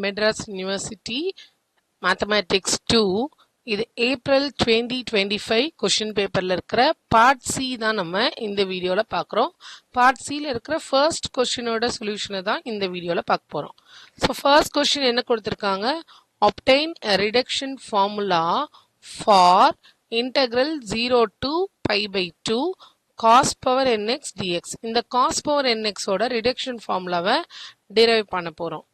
Madras university mathematics 2 இது April 2025 question பேப்பரில் இருக்கிற பார்ட் சி தான் நம்ம இந்த வீடியோவில் பார்க்குறோம். பார்ட் சியில் இருக்கிற ஃபர்ஸ்ட் கொஷினோட சொல்யூஷனை தான் இந்த வீடியோவில் பார்க்க போகிறோம். ஸோ ஃபர்ஸ்ட் கொஷின் என்ன கொடுத்துருக்காங்க? obtain a reduction formula for integral 0 to pi by 2 cos power nx dx. இந்த cos power nx ஓட reduction formulaவை derive பண்ண போகிறோம்.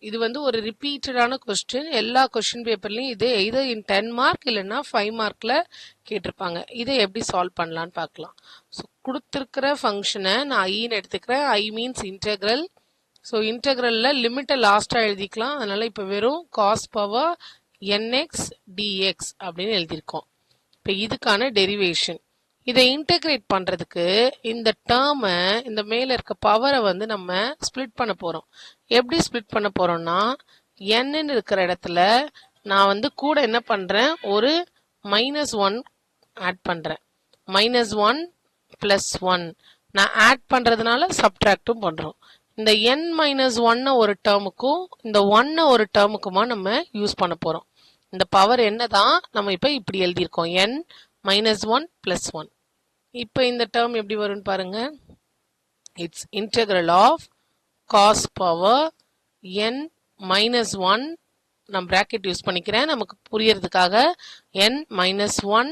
இது வந்து ஒரு ரிப்பீட்டடான கொஸ்டின். எல்லா கொஸ்டின் பேப்பர்லையும் இது எய்தர் இன் 10 மார்க் இல்லைன்னா 5 மார்க்கில் கேட்டிருப்பாங்க. இதை எப்படி சால்வ் பண்ணலான்னு பார்க்கலாம். ஸோ கொடுத்துருக்கிற ஃபங்க்ஷனை நான் ஐன்னு எடுத்துக்கிறேன். I means integral. ஸோ இன்டெக்ரலில் லிமிட்டை லாஸ்ட்டாக எழுதிக்கலாம். அதனால் இப்போ வெறும் காஸ் பவர் என்எக்ஸ் டிஎக்ஸ் அப்படின்னு எழுதியிருக்கோம். இப்போ இதுக்கான டெரிவேஷன். இதை இன்டெகிரேட் பண்ணுறதுக்கு இந்த டேர்மை, இந்த மேலே இருக்க பவரை வந்து நம்ம ஸ்ப்ளிட் பண்ண போகிறோம். எப்படி ஸ்ப்ளிட் பண்ண போகிறோம்னா, என்னன்னு இருக்கிற இடத்துல நான் வந்து கூட என்ன பண்ணுறேன், ஒரு -1 ஆட் பண்ணுறேன். -1 + 1 நான் ஆட் பண்ணுறதுனால சப்ட்ராக்டும் பண்ணுறோம். இந்த n-1 ஒரு டேர்முக்கும் இந்த 1 ஒரு டேர்முக்குமா நம்ம யூஸ் பண்ண போகிறோம். இந்த பவர் என்ன தான் நம்ம இப்போ இப்படி எழுதியிருக்கோம், n-1 + 1. இப்போ இந்த டேர்ம் எப்படி வரும்னு பாருங்க. It's integral of cos power n-1, நான் பிராக்கெட் யூஸ் பண்ணிக்கிறேன் நமக்கு புரியறதுக்காக, n-1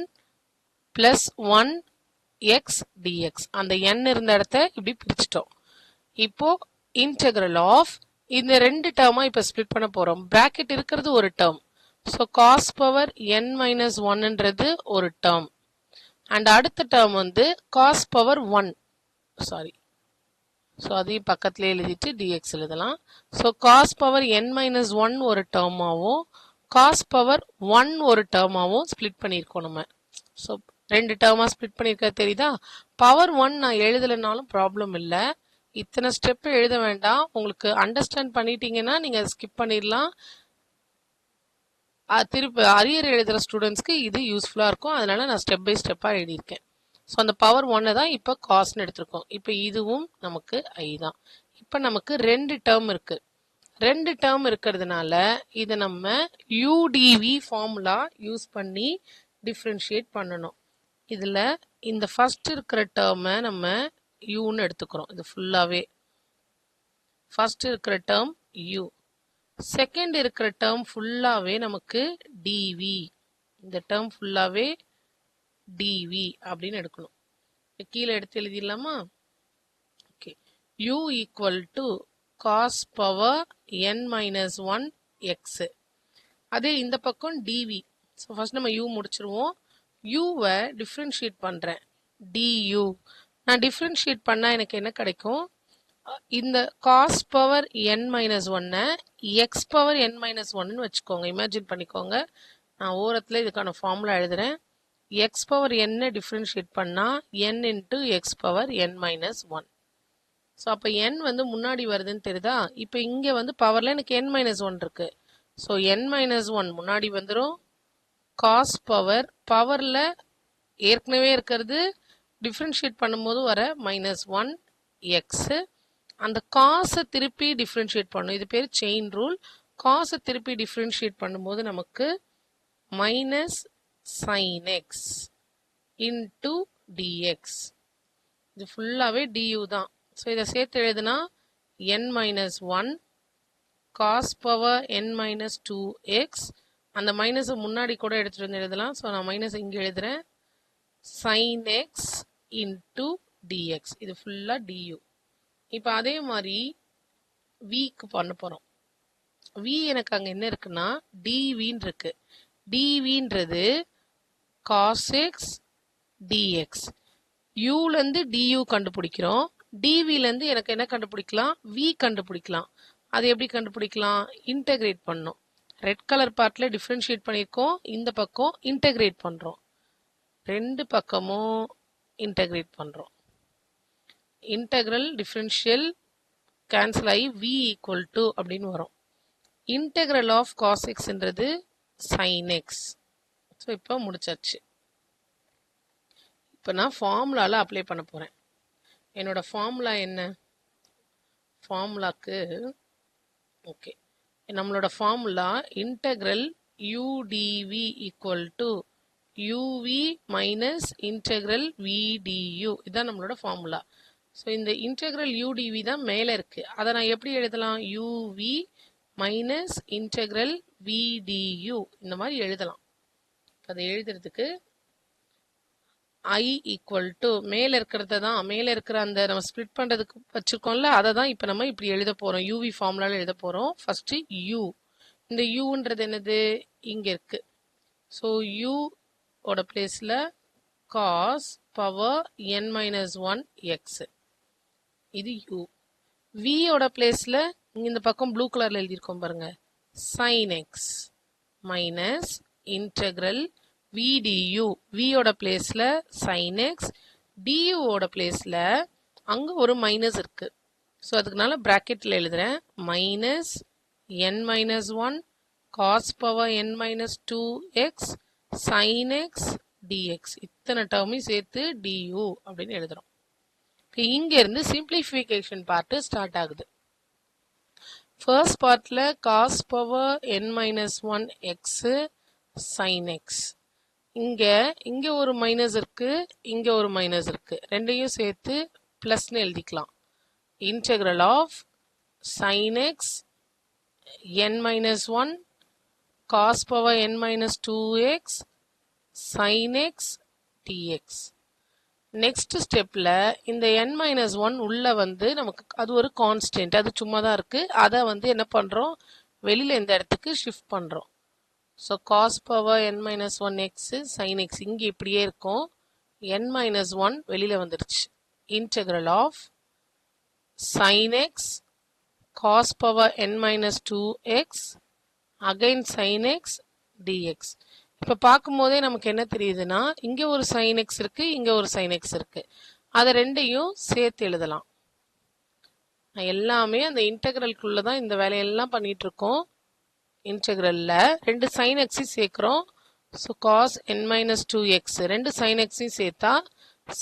+ 1 x dx. அந்த n இருந்த இடத்த இப்படி பிரிச்சிட்டோம். இப்போ இன்டெக்ரல் ஆஃப் இந்த ரெண்டு டேர்மா இப்போ ஸ்ப்ளிட் பண்ண போறோம். பிராக்கெட் இருக்கிறது ஒரு டேர்ம். ஸோ காஸ் பவர் n-1ன்றது ஒரு டேர்ம். அண்ட் அடுத்த டேர்ம் வந்து காஸ் பவர் 1, சாரி, ஸோ அதையும் பக்கத்துலேயே எழுதிட்டு டிஎக்ஸ் எழுதலாம். ஸோ காஸ் பவர் n-1 ஒரு டேர்மாகவும் காஸ் பவர் 1 ஒரு டேர்மாகவும் ஸ்ப்ளிட் பண்ணியிருக்கோம் நம்ம. ஸோ ரெண்டு டேர்மாக ஸ்ப்ளிட் பண்ணியிருக்க தெரியுதா? பவர் 1 நான் எழுதலைனாலும் ப்ராப்ளம் இல்லை. இத்தனை ஸ்டெப்பு எழுத வேண்டாம். உங்களுக்கு அண்டர்ஸ்டாண்ட் பண்ணிட்டீங்கன்னா நீங்கள் ஸ்கிப் பண்ணிடலாம். திருப்பி அரியர் எழுதுகிற ஸ்டூடெண்ட்ஸ்க்கு இது யூஸ்ஃபுல்லாக இருக்கும். அதனால நான் ஸ்டெப் பை ஸ்டெப்பாக எழுதியிருக்கேன். ஸோ அந்த பவர் 1 தான் இப்போ காஸ்ன்னு எடுத்திருக்கோம். இப்போ இதுவும் நமக்கு ஐ தான். இப்போ நமக்கு ரெண்டு டேர்ம் இருக்குது. ரெண்டு டேர்ம் இருக்கிறதுனால இதை நம்ம யூடிவி ஃபார்முலா யூஸ் பண்ணி டிஃப்ரென்ஷியேட் பண்ணணும். இதில் இந்த ஃபர்ஸ்ட் இருக்கிற டேர்மை நம்ம யூன்னு எடுத்துக்கிறோம். இது ஃபுல்லாகவே ஃபர்ஸ்ட் இருக்கிற டேர்ம் யூ. செகண்ட் இருக்கிற டேர்ம் ஃபுல்லாகவே நமக்கு டிவி. இந்த டேர்ம் ஃபுல்லாகவே டிவி அப்படின்னு எடுக்கணும். கீழே எடுத்து எழுதிடலாமா? Okay. U equal to cos power n-1 x. அதே இந்த பக்கம் டிவி. ஸோ ஃபர்ஸ்ட் நம்ம யூ முடிச்சிருவோம். யூவை டிஃப்ரென்ஷியேட் பண்ணுறேன், டியூ. நான் டிஃப்ரென்ஷியேட் பண்ணால் எனக்கு என்ன கிடைக்கும்? இந்த cos power n-1 x power n-1ன்னு வச்சுக்கோங்க. இமேஜின் பண்ணிக்கோங்க. நான் ஓரத்தில் இதுக்கான ஃபார்முலா எழுதுறேன். எக்ஸ் பவர் n டிஃப்ரென்ஷியேட் பண்ணால் n into x power n-1. So அப்போ n வந்து முன்னாடி வருதுன்னு தெரியுதா? இப்போ இங்கே வந்து பவரில் எனக்கு n-1 இருக்கு. ஸோ n-1 முன்னாடி வந்துடும். காஸ் பவரில் ஏற்கனவே இருக்கிறது டிஃப்ரென்ஷியேட் பண்ணும்போது வர -1 எக்ஸு. அந்த காசை திருப்பி டிஃப்ரென்ஷியேட் பண்ணும். இது பேர் செயின் ரூல். காசை திருப்பி டிஃப்ரென்ஷியேட் பண்ணும்போது நமக்கு -sin x இன்ட்டு டிஎக்ஸ். இது ஃபுல்லாகவே டியூ தான். ஸோ இதை சேர்த்து எழுதுனா n-1 காஸ் பவர் n-2x. அந்த மைனஸை முன்னாடி கூட எடுத்துகிட்டு வந்து எழுதலாம். ஸோ நான் மைனஸ் இங்கே எழுதுகிறேன். sin x into dx. இது ஃபுல்லாக டியூ. இப்போ அதே மாதிரி விக்கு பண்ண போகிறோம். வி எனக்கு அங்கே என்ன இருக்குன்னா டிவின்னு இருக்கு. டிவின்றது காஸ் எக்ஸ் டிஎக்ஸ். யூலேருந்து டியூ கண்டுபிடிக்கிறோம். டிவிலேருந்து எனக்கு என்ன கண்டுபிடிக்கலாம்? வி கண்டுபிடிக்கலாம். அது எப்படி கண்டுபிடிக்கலாம்? இன்டெகிரேட் பண்ணோம். ரெட் கலர் பார்ட்டில் டிஃப்ரென்ஷியேட் பண்ணியிருக்கோம். இந்த பக்கம் இன்டெகிரேட் பண்ணுறோம். ரெண்டு பக்கமும் இன்டெகிரேட் பண்ணுறோம். இன்டெக்ரல் டிஃப்ரென்ஷியல் கேன்சல் ஆகி v ஈக்குவல் டு அப்படின்னு வரும். இன்டெக்ரல் ஆஃப் காஸ் எக்ஸ்ன்றது சைன் எக்ஸ். ஸோ இப்போ முடிச்சாச்சு. இப்போ நான் ஃபார்முலாவில் அப்ளை பண்ண போகிறேன். என்னோட ஃபார்முலா என்ன? ஃபார்முலாக்கு ஓகே நம்மளோட formula integral udv equal to uv minus integral vdu. இதுதான் நம்மளோட ஃபார்முலா. ஸோ இந்த இன்டெக்ரல் udv தான் மேலே இருக்கு. அதை நான் எப்படி எழுதலாம்? uv மைனஸ் இன்டெக்ரல் vdu இந்த மாதிரி எழுதலாம். அதை எழுதுறதுக்கு I ஈக்குவல் டு மேலே இருக்கிறத தான், மேலே இருக்கிற அந்த நம்ம ஸ்ப்ளிட் பண்ணுறதுக்கு வச்சுருக்கோம்ல, அதை தான் இப்போ நம்ம இப்படி எழுத போகிறோம். யூவி ஃபார்முலாவில் எழுத போகிறோம். First u. இந்த uன்றது என்னது? இங்கே இருக்குது. ஸோ u ஓட பிளேஸில் cos power n minus 1 x, இது u. v ஓட பிளேஸில் இந்த பக்கம் ப்ளூ கலரில் எழுதியிருக்கோம் பாருங்க, sin x minus integral vdu. v ஓட பிளேஸ்ல sin x, du ஓட பிளேஸ்ல அங்க ஒரு மைனஸ் இருக்கு. ஸோ அதுக்குனால பிராக்கெட்ல எழுதுறேன், minus n minus 1 cos power n minus 2x sin x dx. இத்தனை டேர்மையும் சேர்த்து du அப்படின்னு எழுதுறோம். இங்க இருந்து சிம்பிளிஃபிகேஷன் பார்ட் ஸ்டார்ட் ஆகுது. ஃபர்ஸ்ட் பார்ட்ல cos power n minus 1 x sin x. இங்க ஒரு மைனஸ் இருக்கு, இங்க ஒரு மைனஸ் இருக்கு, ரெண்டையும் சேர்த்து பிளஸ்னு எழுதிக்கலாம். Integral of sin x n minus 1 cos power n minus 2x sin x dx. Next ஸ்டெப்ல இந்த n மைனஸ் 1 உள்ள வந்து நமக்கு அது ஒரு கான்ஸ்டன்ட், அது சும்மா தான் இருக்கு. அதை வந்து என்ன பண்றோம்? வெளியில இந்த இடத்துக்கு ஷிஃப்ட் பண்றோம். So cos power n minus 1 x sine x இங்கே இப்படியே இருக்கும். n மைனஸ் 1 வெளியில் வந்துடுச்சு. Integral of sine x cos power n minus 2x again sine x dx. இப்போ பார்க்கும்போதே நமக்கு என்ன தெரியுதுன்னா, இங்கே ஒரு சைன் எக்ஸ் இருக்கு, இங்கே ஒரு சைன் எக்ஸ் இருக்கு. அதை ரெண்டையும் சேர்த்து எழுதலாம். எல்லாமே அந்த இன்டெக்ரலுக்குள்ள தான் இந்த வேலையெல்லாம் பண்ணிட்டு இருக்கோம். இன்டெக்ரல்ல ரெண்டு சைன் எக்ஸையும் சேர்க்கிறோம். So cos n minus 2x ரெண்டு சைன் எக்ஸையும் சேர்த்தா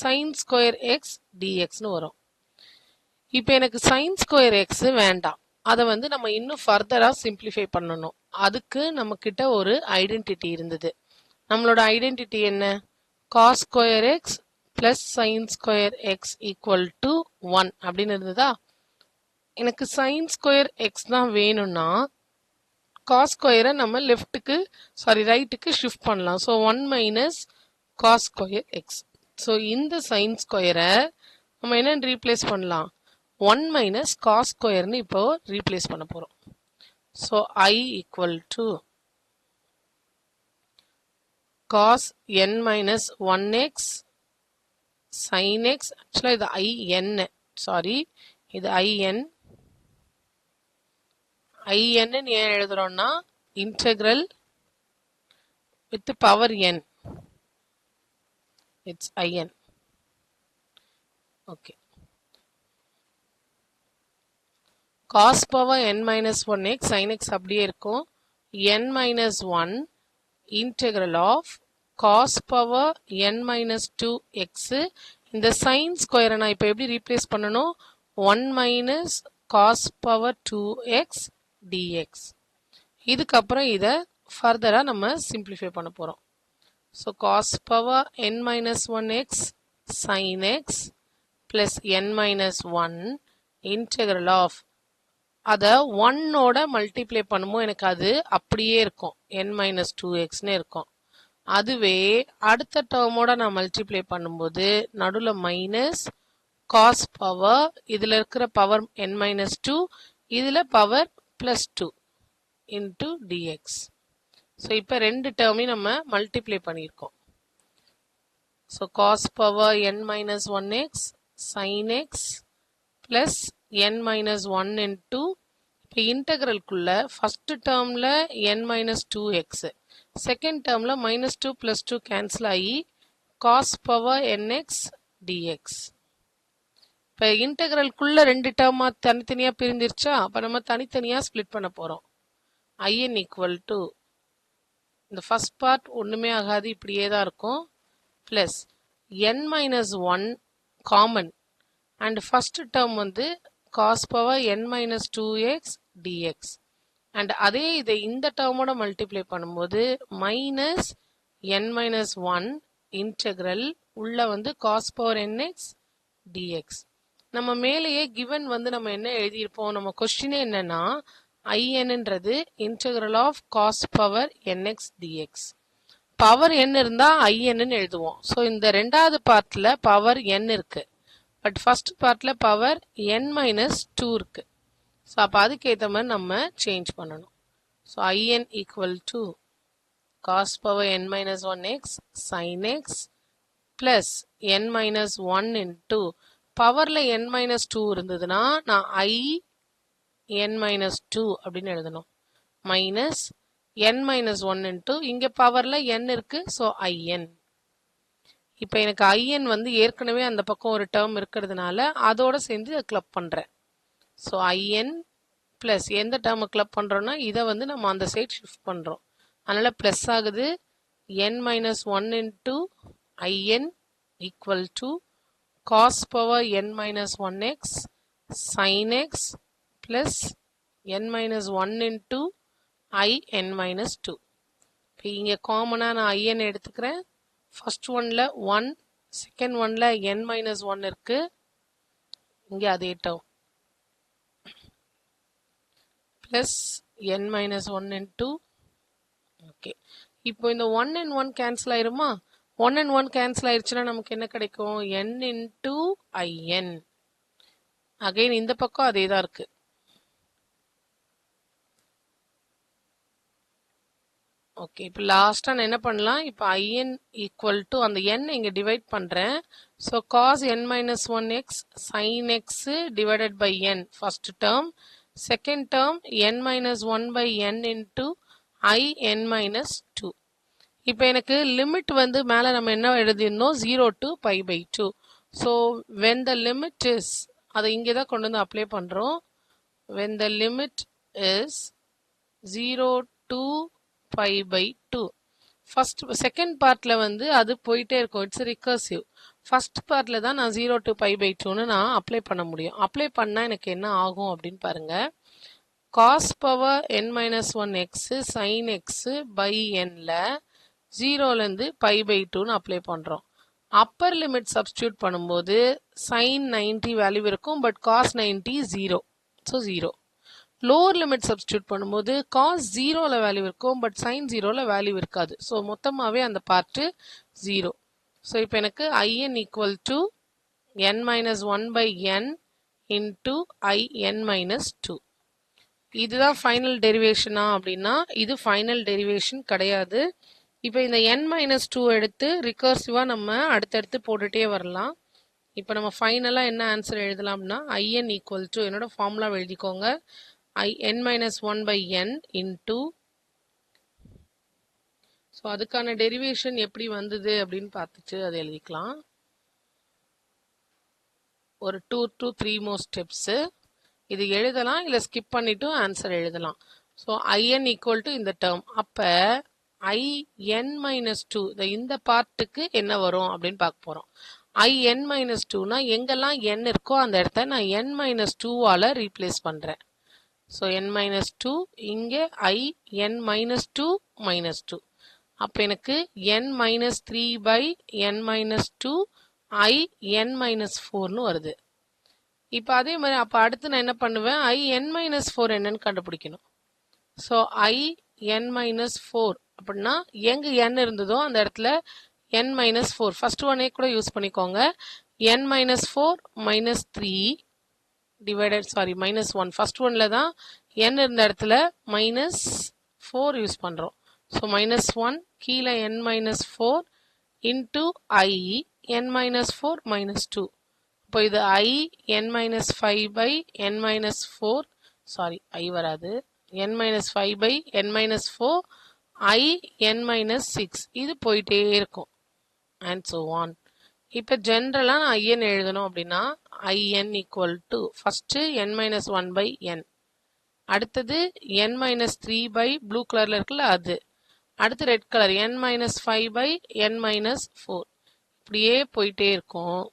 சைன் ஸ்கொயர் எக்ஸ் டிஎக்ஸ்னு வரும். இப்போ எனக்கு சைன் ஸ்கொயர் எக்ஸ் வேண்டாம், அதை வந்து நம்ம இன்னும் ஃபர்தராக சிம்பிளிஃபை பண்ணணும். அதுக்கு நம்ம கிட்ட ஒரு ஐடென்டிட்டி இருந்தது. நம்மளோட ஐடென்டிட்டி என்ன? Cos square x plus sine square x equal to 1 அப்படின்னு இருந்ததா? எனக்கு சைன் ஸ்கொயர் எக்ஸ் தான் வேணும்னா காஸ் ஸ்கொயரை நம்ம ரைட்டுக்கு ஷிஃப்ட் பண்ணலாம். So 1 minus cos square x. So இந்த சைன் ஸ்கொயரை நம்ம என்னன்னு ரீப்ளேஸ் பண்ணலாம்? 1 மைனஸ் காஸ் ஸ்கொயர்னு இப்போ ரீப்ளேஸ் பண்ண போகிறோம். So I equal to cos n minus 1x sine x. ஆக்சுவலாக இது IN, சாரி இது IN. IN ஏன் எழுதுறோம்னா integral with power n, it's IN. Okay, cos power n minus 1x sin x அப்படியே இருக்கும். n minus 1 integral of cos power n minus 2x. இந்த sine ஸ்கொயரை நான் இப்போ எப்படி ரீப்ளேஸ் பண்ணணும்? 1 minus cos power 2x dx. இதுக்கப்புறம் இதை ஃபர்தராக நம்ம சிம்பிளிஃபை பண்ண போகிறோம். So cos power n minus 1x sin x plus n minus 1 integral of, அதை 1ஓட மல்டிப்ளை பண்ணும்போது எனக்கு அது அப்படியே இருக்கும், n மைனஸ் 2xன்னு இருக்கும். அதுவே அடுத்த டேர்மோட நான் மல்டிப்ளை பண்ணும்போது நடுவில் மைனஸ் காஸ் பவர், இதில் இருக்கிற பவர் n மைனஸ் 2, இதில் power plus 2 into dx. So இப்போ ரெண்டு டேர்மையும் நம்ம மல்டிப்ளை பண்ணியிருக்கோம். So cos power n minus 1x sin x plus n minus 1 into, இப்போ இன்டெக்ரலுக்குள்ள ஃபர்ஸ்ட் டேர்மில் n மைனஸ் 2x, செகண்ட் டேர்மில் மைனஸ் 2 பிளஸ் 2 கேன்சல் ஆகி காஸ் பவர் nx dx. இப்போ இன்டெக்ரலுக்குள்ள ரெண்டு டேர்மா தனித்தனியாக பிரிஞ்சிருச்சா? அப்போ நம்ம தனித்தனியாக ஸ்ப்ளிட் பண்ண போகிறோம். IN ஈக்குவல் டு இந்த ஃபர்ஸ்ட் பார்ட் ஒன்றுமே ஆகாது, இப்படியே தான் இருக்கும், plus n minus 1 common and first term வந்து cos power n minus 2x dx. And அதே இதை இந்த டேர்மோட மல்டிப்ளை பண்ணும்போது minus n minus one integral உள்ள வந்து காஸ் பவர் nx dx. நம்ம மேலேயே கிவன் வந்து நம்ம என்ன எழுதியிருப்போம், நம்ம கொஸ்டினே என்னன்னா inன்றது integral of cos power nx dx. Power n இருந்தா inன்னு எழுதுவோம். ஸோ இந்த ரெண்டாவது பார்ட்ல பவர் n இருக்கு, பட் ஃபர்ஸ்ட் பார்ட்ல பவர் n மைனஸ் டூ இருக்கு. ஸோ அப்போ அதுக்கேற்ற மாதிரி நம்ம சேஞ்ச் பண்ணணும். So in equal to cos power n minus 1x sin x plus n minus 1 into பவர்ல n minus 2 இருந்ததுன்னா நான் I n minus 2 அப்படின்னு எழுதணும். மைனஸ் n minus 1 into இங்க பவர்ல n இருக்கு, ஸோ in. இப்போ எனக்கு in வந்து ஏற்கனவே அந்த பக்கம் ஒரு டேர்ம் இருக்கிறதுனால அதோட சேர்ந்து கிளப் பண்றேன். ஸோ in பிளஸ் எந்த டேர்மை கிளப் பண்றோம்னா இதை வந்து நம்ம அந்த சைட் ஷிஃப்ட் பண்றோம், அதனால பிளஸ் ஆகுது. n minus 1 into in equal to cos power n minus 1x sin x plus n minus 1 into I n minus 2. இப்போ இங்கே காமனாக நான் in எடுத்துக்கிறேன். ஃபர்ஸ்ட் ஒன்ல 1, செகண்ட் ஒன்ல n minus 1 இருக்கு, இங்கே அதே term plus n minus 1 into. Okay, இப்போ இந்த 1 and 1 கேன்சல் ஆயிருமா? 1 and 1 கேன்சல் ஆயிருச்சுன்னா நமக்கு என்ன கிடைக்கும்? n into in. அகைன் இந்த பக்கம் அதே தான் இருக்கு. ஓகே, இப்போ லாஸ்டா நான் என்ன பண்ணலாம், இப்போ in ஈக்குவல் டு அந்த n இங்க டிவைட் பண்றேன். So cos n minus 1x sin x divided by n first term, second term n minus 1 by n into I n minus 2. இப்போ எனக்கு லிமிட் வந்து மேலே நம்ம என்ன எழுதியிருந்தோம், 0 to pi by 2. So when the limit is, அதை இங்கே தான் கொண்டு வந்து அப்ளை பண்ணுறோம். when the limit is 0 to pi by 2. First second பார்ட்டில் வந்து அது போயிட்டே இருக்கும், இட்ஸ் ரிகர்சிவ். ஃபர்ஸ்ட் பார்ட்டில் தான் நான் 0 to pi by 2ன்னு நான் அப்ளை பண்ண முடியும். அப்ளை பண்ணால் எனக்கு என்ன ஆகும் அப்படின்னு பாருங்க. cos power n minus 1x sin x by nல 0லேருந்து pi by 2ன்னு அப்ளை பண்ணுறோம். அப்பர் லிமிட் சப்ஸ்டியூட் பண்ணும்போது sin 90 வேல்யூ இருக்கும், but cos 90 0, so 0. Lower limit substitute பண்ணும்போது cos 0ல வேல்யூ இருக்கும், பட் sin 0ல வேல்யூ இருக்காது. ஸோ மொத்தமாகவே அந்த பார்ட்டு 0. ஸோ இப்போ எனக்கு in ஈக்குவல் டு n minus 1 by n into I n minus 2. இதுதான் ஃபைனல் டெரிவேஷனா அப்படின்னா இது ஃபைனல் டெரிவேஷன் கிடையாது. இப்போ இந்த n மைனஸ் 2 எடுத்து ரிகர்சிவாக நம்ம அடுத்தடுத்து போட்டுகிட்டே வரலாம். இப்போ நம்ம ஃபைனலாக என்ன ஆன்சர் எழுதலாம்னா in ஈக்குவல் டு, என்னோட ஃபார்முலா எழுதிக்கோங்க, n minus 1 by n into. So அதுக்கான டெரிவேஷன் எப்படி வந்தது அப்படின்னு பார்த்துட்டு அதை எழுதிக்கலாம். ஒரு 2 to 3 more ஸ்டெப்ஸு இது எழுதலாம், இல்லை ஸ்கிப் பண்ணிட்டு ஆன்சர் எழுதலாம். ஸோ in ஈக்குவல் டு இந்த டேர்ம், அப்போ I n minus 2 இந்த பார்ட்டுக்கு என்ன வரும் அப்படின்னு பார்க்க போகிறோம். I n minus 2னா எங்கெல்லாம் n இருக்கோ அந்த இடத்த நான் n minus 2ஆல் ரீப்ளேஸ் பண்ணுறேன். ஸோ n minus 2 இங்கே I n minus 2 minus 2. அப்போ எனக்கு n minus 3 by n minus 2 I n minus 4ன்னு வருது. இப்போ அதே மாதிரி அப்போ அடுத்து நான் என்ன பண்ணுவேன், I n minus 4 என்னன்னு கண்டுபிடிக்கணும். ஸோ I n minus 4 அப்படின்னா எங்க n இருந்ததோ அந்த இடத்துல n minus 4 ஃபர்ஸ்ட் ஒன்னே கூட யூஸ் பண்ணிக்கோங்க. n minus 4 minus 3 divided minus 1. First ஒன்ல தான் n இருந்த இடத்துல minus 4 யூஸ் பண்றோம். ஸோ minus 1 கீழே n minus 4 into I n minus 4 minus 2. இப்போ இது I n minus 5 by n minus 4 I வராது, n minus 5 by n minus 4 I n minus 6. இது போயிட்டே இருக்கும் and so on. இப்போ ஜென்ரலாக நான் in எழுதணும் அப்படின்னா in equal to first n minus 1 by n, அடுத்தது n minus 3 by ப்ளூ கலரில் இருக்குல்ல அது, அடுத்து red colour n minus 5 by n minus 4. இப்படியே போயிட்டே இருக்கும்.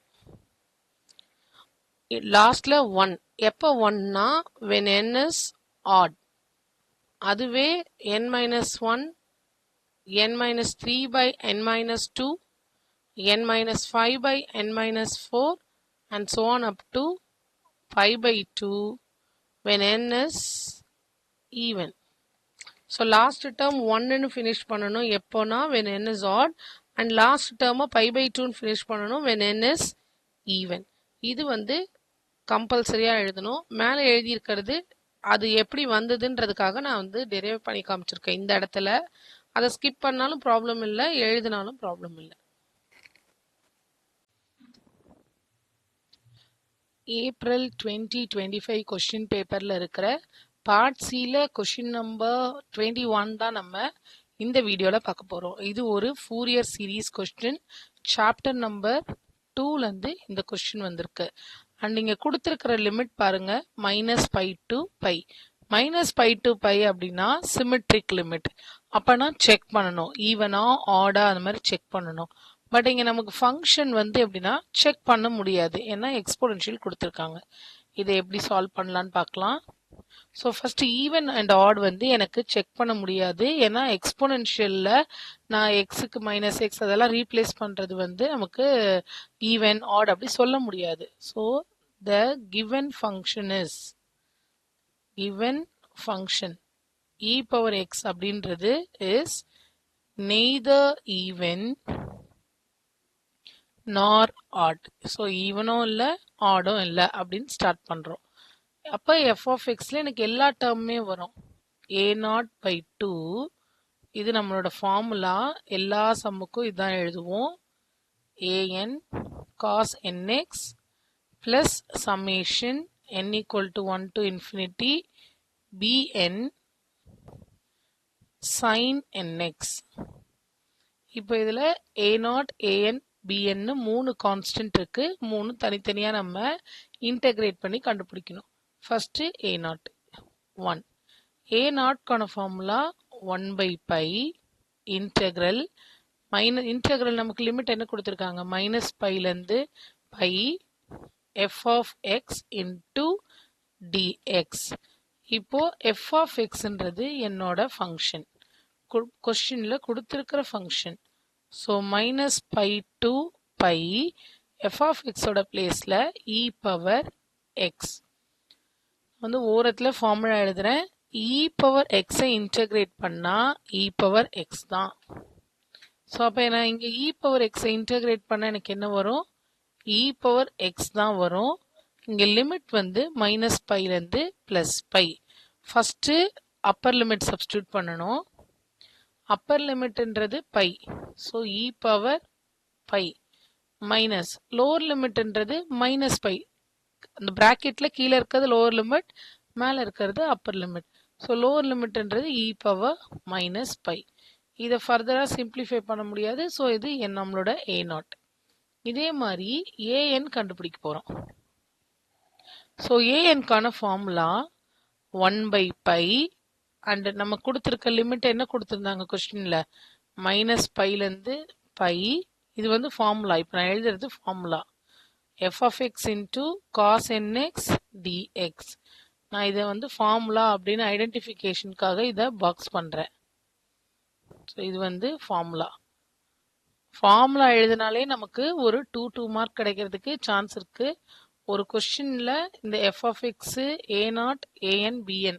லாஸ்ட்ல 1 எப்போ 1னா when n is odd, அதுவே n minus 1, n minus 3 by n minus 2, n minus 5 by n minus 4 and so on up to pi by 2 when n is even. So last term 1 ன்னு finish பண்ணனும் எப்போனா when n is odd and last term pi by 2 ன்னு finish பண்ணனும் when n is even. இது வந்து கம்பல்சரியா எழுதணும். மேலே எழுதி இருக்கிறது அது எப்படி வந்ததுன்றதுக்காக நான் வந்து டெரைவ் பண்ணி காமிச்சிருக்கேன் இந்த இடத்துல. அதை ஸ்கிப் பண்ணாலும் ப்ராப்ளம் இல்லை, எழுதினாலும் ப்ராப்ளம் இல்லை. ஏப்ரல் 2025 கொஸ்டின் பேப்பர்ல இருக்கிற பார்ட் சில கொஸ்டின் நம்பர் 21 தான் நம்ம இந்த வீடியோல பார்க்க போறோம். இது ஒரு Fourier series question. Chapter number 2ல இருந்து இந்த கொஸ்டின் வந்திருக்கு. அண்ட் இங்க கொடுத்திருக்கிற லிமிட் பாருங்க, -π to π. -π to π அப்படின்னா சிமெட்ரிக் லிமிட். அப்பனா செக் பண்ணணும், ஈவனா ஆடா அந்த மாதிரி செக் பண்ணணும். பட் இங்க நமக்கு ஃபங்க்ஷன் வந்து எப்படின்னா செக் பண்ண முடியாது, ஏன்னா எக்ஸ்போனென்ஷியல் கொடுத்துருக்காங்க. இதை எப்படி சால்வ் பண்ணலான்னு பார்க்கலாம். So first even and odd வந்து எனக்கு செக் பண்ண முடியாது, ஏன்னா எக்ஸ்போனென்ஷியல்ல நான் எக்ஸுக்கு -x அதெல்லாம் ரீப்ளேஸ் பண்றது வந்து நமக்கு ஈவன் ஆட் அப்படி சொல்ல முடியாது. So the given function is e power x அப்படின்றது is neither even nor odd. ஸோ ஈவனும் இல்லை ஆடும் இல்லை அப்படின்னு ஸ்டார்ட் பண்றோம். அப்போ f of xல எனக்கு எல்லா டேர்முமே வரும். a0/2 இது நம்மளோட ஃபார்முலா. எல்லா சம்முக்கும் இதுதான் எழுதுவோம். an cos nx plus summation n equal to 1 to infinity bn sin nx. இப்போ இதுல a0 an bn மூணு கான்ஸ்டன்ட் இருக்கு. மூணு தனித்தனியா நம்ம இன்டகிரேட் பண்ணி கண்டுபிடிக்கணும். First a0 1. a0க்கான ஃபார்முலா 1/π இன்டெக்ரல் இன்டெக்ரல் நமக்கு லிமிட் என்ன கொடுத்துருக்காங்க, -πல இருந்து π f of x into dx. இப்போ f of xன்றது என்னோட ஃபங்க்ஷன், கொஸ்டின்ல கொடுத்திருக்கிற function. So -π to π f of x ஓட பிளேஸ்ல e பவர் x வந்து ஓரத்துல ஃபார்முலா எழுதுறேன். e பவர் x இன்டகிரேட் பண்ணா e பவர் x தான். ஸோ அப்போ நான் இங்க e பவர் x இன்டகிரேட் பண்ண எனக்கு என்ன வரும், e பவர் x தான் வரும். இங்க லிமிட் வந்து -πல இருந்து +π. ஃபர்ஸ்ட் அப்பர் லிமிட் சப்ஸ்டியூட் பண்ணணும். அப்பர் லிமிட்ன்றது π. So e power π minus lower லிமிட்ன்றது -π. அந்த பிராக்கெட்ல கீழே இருக்கிறது லோவர் லிமிட், மேல இருக்கிறது அப்பர் லிமிட். ஸோ லோவர் லிமிட்ன்றது e பவர் -π. இதை ஃபர்தரா சிம்பிளிஃபை பண்ண முடியாது. ஸோ இது நம்மளோட a0. இதே மாதிரி an கண்டுபிடிக்க போறோம். ஸோ anக்கான ஃபார்முலா 1/π அண்ட் நம்ம கொடுத்திருக்க லிமிட் என்ன கொடுத்திருந்தாங்க கொஸ்டின்ல, -πல இருந்து π. இது வந்து ஃபார்முலா. இப்போ நான் எழுதுறது formula f of x into cos nx dx. நான் இதை வந்து ஃபார்முலா அப்படின்னு ஐடென்டிஃபிகேஷனுக்காக இதை பாக்ஸ் பண்றேன். ஸோ இது வந்து ஃபார்முலா. ஃபார்முலா எழுதினாலே நமக்கு ஒரு 2 மார்க் கிடைக்கிறதுக்கு சான்ஸ் இருக்கு. ஒரு கொஸ்டின்ல இந்த f of x, a0, an, bn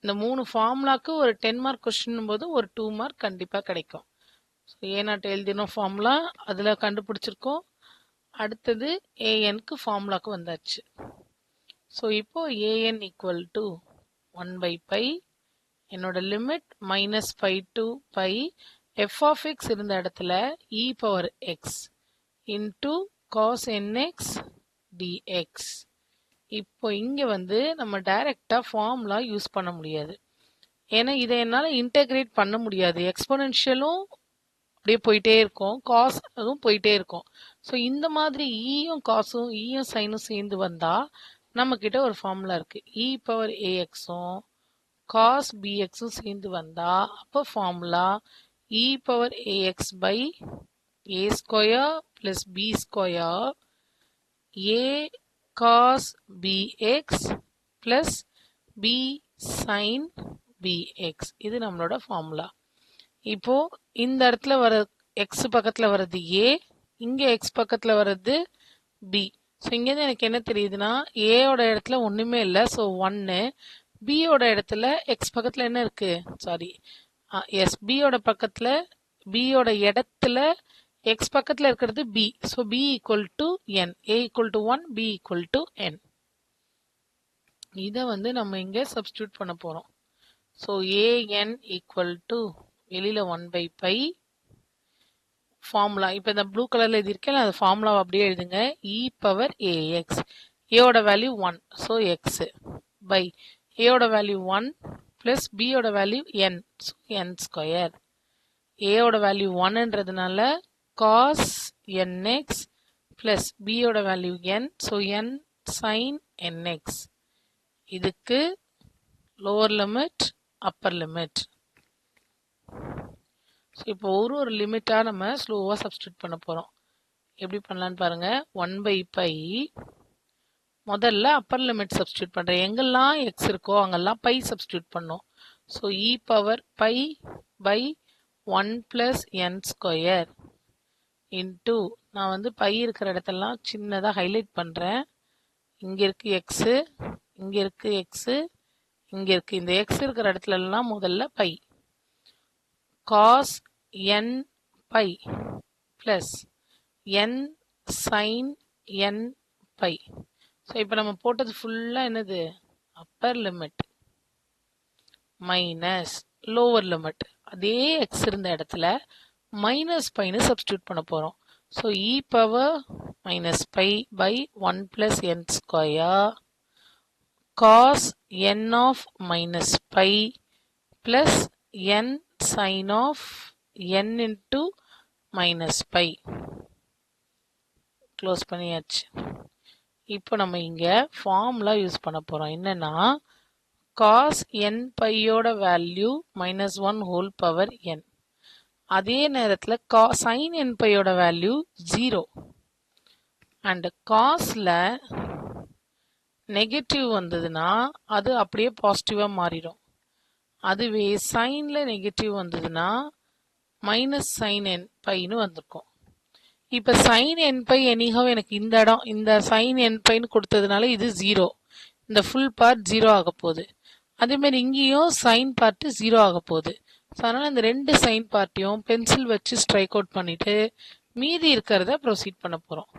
இந்த மூணு ஃபார்முலாக்கு ஒரு 10 மார்க் கொஸ்டின் போது ஒரு 2 மார்க் கண்டிப்பா கிடைக்கும். ஸோ a0 எழுதினோம் ஃபார்முலா, அதுல கண்டுபிடிச்சிருக்கோம். அடுத்தது anக்கு ஃபார்முலாக்கு வந்தாச்சு. ஸோ இப்போ an equal to 1/π, என்னோட limit -π to π, f of x இருந்த இடத்துல e power x into cos nx dx. இப்போ இங்க வந்து நம்ம டைரக்டா ஃபார்முலா யூஸ் பண்ண முடியாது, ஏன்னா இதை என்னால இன்டகிரேட் பண்ண முடியாது. எக்ஸ்போனென்ஷியலும் அப்படியே போயிட்டே இருக்கும், காஸ் அதுவும் போயிட்டே இருக்கும். ஸோ இந்த மாதிரி ஈயும் காசும் ஈயும் சைனும் சேர்ந்து வந்தா நம்ம கிட்ட ஒரு ஃபார்முலா இருக்கு. e பவர் axம் cos bxம் சேர்ந்து வந்தா அப்போ formula e power ax by a square plus b square a cos bx plus b sin bx. இது நம்மளோட ஃபார்முலா. இப்போ இந்த இடத்துல வர எக்ஸ் பக்கத்துல வர்றது a, இங்க எக்ஸ் பக்கத்துல வர்றது b. ஸோ இங்கேருந்து எனக்கு என்ன தெரியுதுன்னா ஏயோட இடத்துல ஒண்ணுமே இல்லை, ஸோ 1. பியோட இடத்துல எக்ஸ் பக்கத்துல என்ன இருக்கு, சாரி எஸ், பியோட பக்கத்துல பியோட இடத்துல எக்ஸ் பக்கத்துல இருக்கிறது b. ஸோ b ஈக்குவல் டு n, a equal to 1, b equal டு n. இதை வந்து நம்ம இங்க சப்ஸ்டியூட் பண்ண போறோம். ஸோ an ஈக்குவல் டு வெளியில 1/π ஃபார்முலா. இப்போ இந்த ப்ளூ கலர்ல எழுதியிருக்கேன், அது ஃபார்முலாவை அப்படியே எழுதுங்க. e பவர் ax, ஏயோட வேல்யூ 1, ஸோ எக்ஸ், பை ஏயோட வேல்யூ 1 பிளஸ் பியோட value n, so n square. ஏயோட வேல்யூ 1ன்றதுனால காஸ் nx பிளஸ் பியோட value n, so n sin nx. இதுக்கு lower limit, upper limit. So இப்போ ஒரு லிமிட்டா நம்ம ஸ்லோவா சப்ஸ்டியூட் பண்ண போறோம். எப்படி பண்ணலான்னு பாருங்க. 1/π முதல்ல அப்பர் லிமிட் சப்ஸ்டியூட் பண்றேன். எங்கெல்லாம் எக்ஸ் இருக்கோ அங்கெல்லாம் பை சப்ஸ்டியூட் பண்ணோம். So e power pi pi 1 plus n square into, நான் வந்து பை இருக்கிற இடத்தெல்லாம் சின்னதாக ஹைலைட் பண்றேன். இங்க இருக்கு எக்ஸ், இங்க இருக்கு எக்ஸ், இங்க இருக்கு, இந்த எக்ஸ் இருக்கிற இடத்துல எல்லாம் முதல்ல pi, cos n pi plus n sine n pi. So இப்போ நம்ம போட்டது ஃபுல்லாக என்னது, upper limit minus lower limit. அதே எக்ஸ் இருந்த இடத்துல மைனஸ் பைன்னு சப்ஸ்டியூட் பண்ண போகிறோம். So e power minus pi pi 1 plus n square cos n of minus pi plus n sine of n into minus pi. Close பண்ணியாச்சு. இப்போ நம்ம இங்க ஃபார்முலா யூஸ் பண்ண போறோம். என்னன்னா காஸ் n பையோட வேல்யூ -1 ஹோல் பவர் n. அதே நேரத்தில் சைன் n பையோட வேல்யூ 0. அண்ட் காஸ்ல நெகட்டிவ் வந்ததுன்னா அது அப்படியே பாசிட்டிவா மாறிடும். அதுவே சைன்ல நெகட்டிவ் வந்ததுன்னா மைனஸ் சைன் n பைன்னு வந்திருக்கும். இப்ப சைன் n பை எனிஹவ் எனக்கு இந்த இடம், இந்த சைன் n பைன்னு கொடுத்ததுனால இது 0, இந்த ஃபுல் பார்ட் 0 ஆக போகுது. அதே மாதிரி இங்கேயும் சைன் பார்ட் 0 ஆக போகுது. ஸோ அதனால இந்த ரெண்டு சைன் பார்ட்டையும் பென்சில் வச்சு ஸ்ட்ரைக் அவுட் பண்ணிட்டு மீதி இருக்கிறத ப்ரொசீட் பண்ண போறோம்.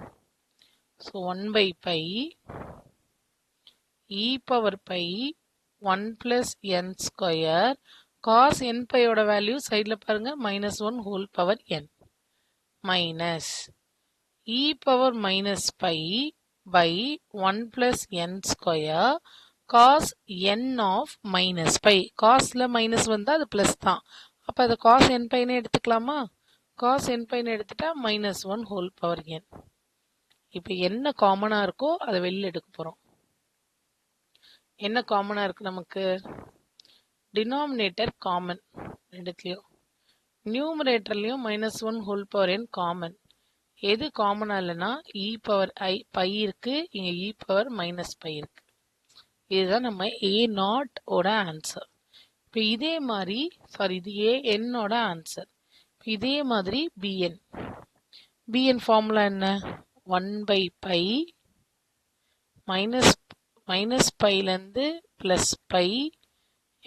So 1/π e power pi 1 plus n square cos n பையோட வேல்யூ சைடில் பாருங்க -1 whole power n minus e power minus pi pi 1 plus n square cos n of minus pi. காஸ்ல மைனஸ் வந்தால் அது பிளஸ் தான், அப்போ அதை காஸ் n பைன்னு எடுத்துக்கலாமா? காஸ் n பைன்னு எடுத்துட்டா -1 ஹோல் பவர் n. இப்போ என்ன காமனாக இருக்கோ அதை வெளியில் எடுக்க போகிறோம். என்ன காமனாக இருக்கு நமக்கு? டினாமினேட்டர் காமன் ரெண்டுத்துலையும், நியூமரேட்டர்லையும் -1 ஹோல் பவர் n காமன். எது காமனாக இல்லைன்னா இ பவர் பை இருக்கு, இங்கே இ பவர் மைனஸ் பை இருக்கு. இதுதான் நம்ம a0 ஓட ஆன்சர். இப்போ இதே மாதிரி இது an-ஓட ஆன்சர். இதே மாதிரி bn ஃபார்முலா என்ன? 1/π மைனஸ் பைலேருந்து plus pi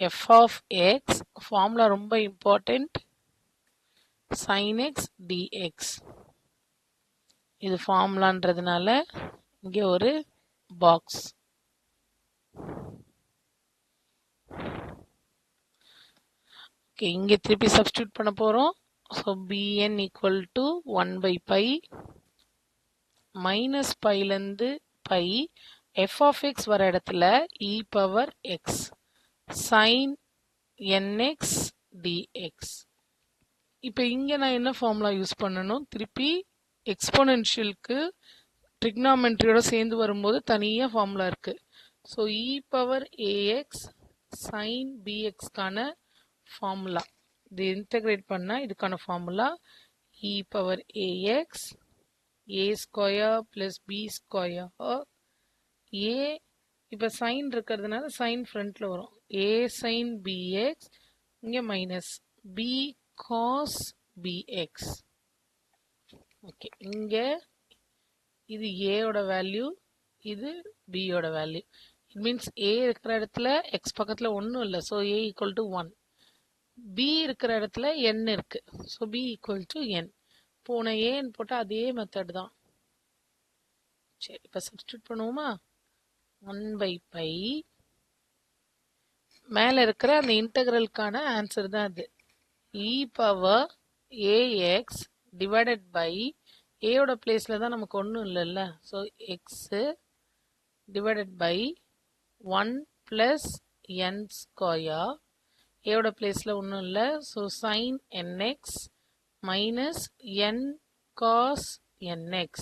f of x, formula ரொம்ப இம்பார்ட்டன்ட், sin x dx. இது ஃபார்முலான்றதுனால இங்கே ஒரு பாக்ஸ். இங்கே திருப்பி சப்ஸ்டியூட் பண்ண போகிறோம். So bn equal to 1/π minus பைலேருந்து பை f ஆஃப் x வர இடத்துல e power x sin nx dx. இப்போ இங்கே நான் என்ன ஃபார்முலா யூஸ் பண்ணணும்? திருப்பி எக்ஸ்போனென்ஷியலுக்கு ட்ரிக்னாமெட்ரியோட சேர்ந்து வரும்போது தனியாக ஃபார்முலா இருக்கு. So e power ax sin bxக்கான ஃபார்முலா, இது இன்டகிரேட் பண்ணா இதுக்கான formula e power ax a square plus b square a. இப்போ சைன் இருக்கிறதுனால சைன் ஃப்ரண்ட்ல வரும், a sin bx, இங்க minus b cos bx. Okay, இங்க இது a ஓட வேல்யூ, இது b ஓட வேல்யூ. இட் மீன்ஸ் a இருக்கிற இடத்துல x பக்கத்துல ஒன்றும் இல்லை, so a equal to 1. b இருக்கிற இடத்துல n இருக்கு, ஸோ b ஈக்குவல் டு n. போன ஏன்னு போட்டால் அதே மெத்தட் தான். சரி, இப்போ சப்ஸ்டியூட் பண்ணுவோமா? 1/π மேலே இருக்கிற அந்த இன்டெக்ரலுக்கான ஆன்சர் தான் அது. e power ax divided by ஏயோட பிளேஸில் தான் நமக்கு ஒன்றும் இல்லைல்ல, so x divided by 1 + n square. ஏயோட பிளேஸில் ஒன்றும் இல்லை, so sine nx minus n cos nx.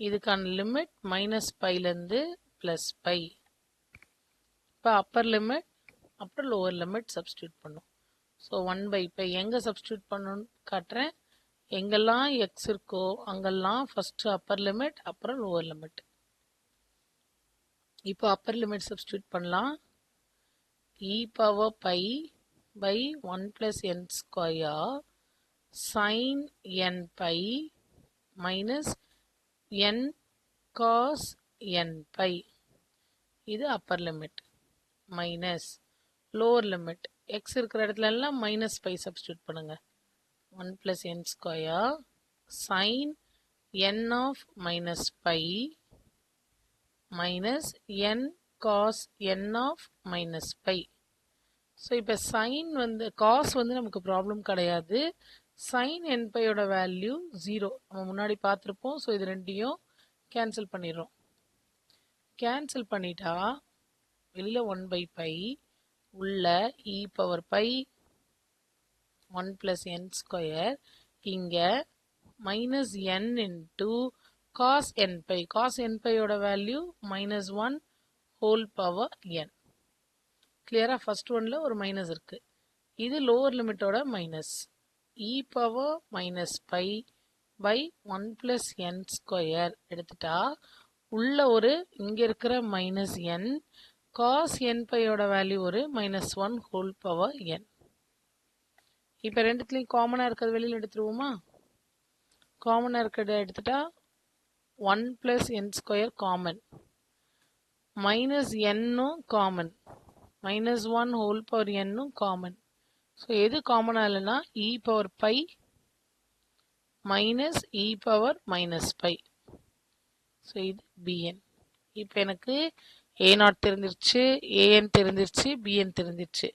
இதுக்கான லிமிட் -πலேருந்து +π. இப்போ அப்பர் லிமிட் அப்புறம் லோவர் லிமிட் சப்ஸ்டியூட் பண்ணும். ஸோ 1/π எங்கே சப்ஸ்டியூட் பண்ணணும்னு காட்டுறேன். எங்கெல்லாம் எக்ஸ் இருக்கோ அங்கெல்லாம் ஃபஸ்ட்டு அப்பர் லிமிட் அப்புறம் லோவர் லிமிட். இப்போ அப்பர் லிமிட் சப்ஸ்டியூட் பண்ணலாம். e power π pi 1 + n square sin nπ minus n cos nπ. இது upper limit. Minus lower limit, x இருக்கிற இடத்துல எல்லாம் -π சப்ஸ்டியூட் பண்ணுங்க. 1 + n square sin n of -π minus n cos n of -π. So இப்போ sine cos நமக்கு problem கிடையாது. Sine nπயோட value 0 நம்ம முன்னாடி பார்த்துருப்போம். ஸோ இது ரெண்டையும் கேன்சல் பண்ணிடுறோம். கேன்சல் பண்ணிட்டா வெளியில் 1/π உள்ள e பவர் π 1 + n ஸ்கொயர், இங்கே -n into cos nπ. cos nπயோட வேல்யூ -1 ஹோல் பவர் n. கிளியராக ஃபர்ஸ்ட் ஒன்ல ஒரு மைனஸ் இருக்கு. இது லோவர் லிமிட்டோட minus. e power -π pi 1 + n square எடுத்துட்டா உள்ள ஒரு இங்கே இருக்கிற -n, cos nπயோட வேல்யூ ஒரு -1 ஹோல் பவர் n. இப்போ ரெண்டுத்துலேயும் காமனாக இருக்கிறது வெளியில் எடுத்துருவோமா? காமனாக இருக்கிறத எடுத்துட்டா 1 + n square common, -n common, -1 whole power n common. So எது காமனாக இல்லைன்னா e power π minus e power -π. So இது bn. இப்போ எனக்கு a0 தெரிஞ்சிருச்சு, an தெரிஞ்சிருச்சு, bn தெரிஞ்சிருச்சு.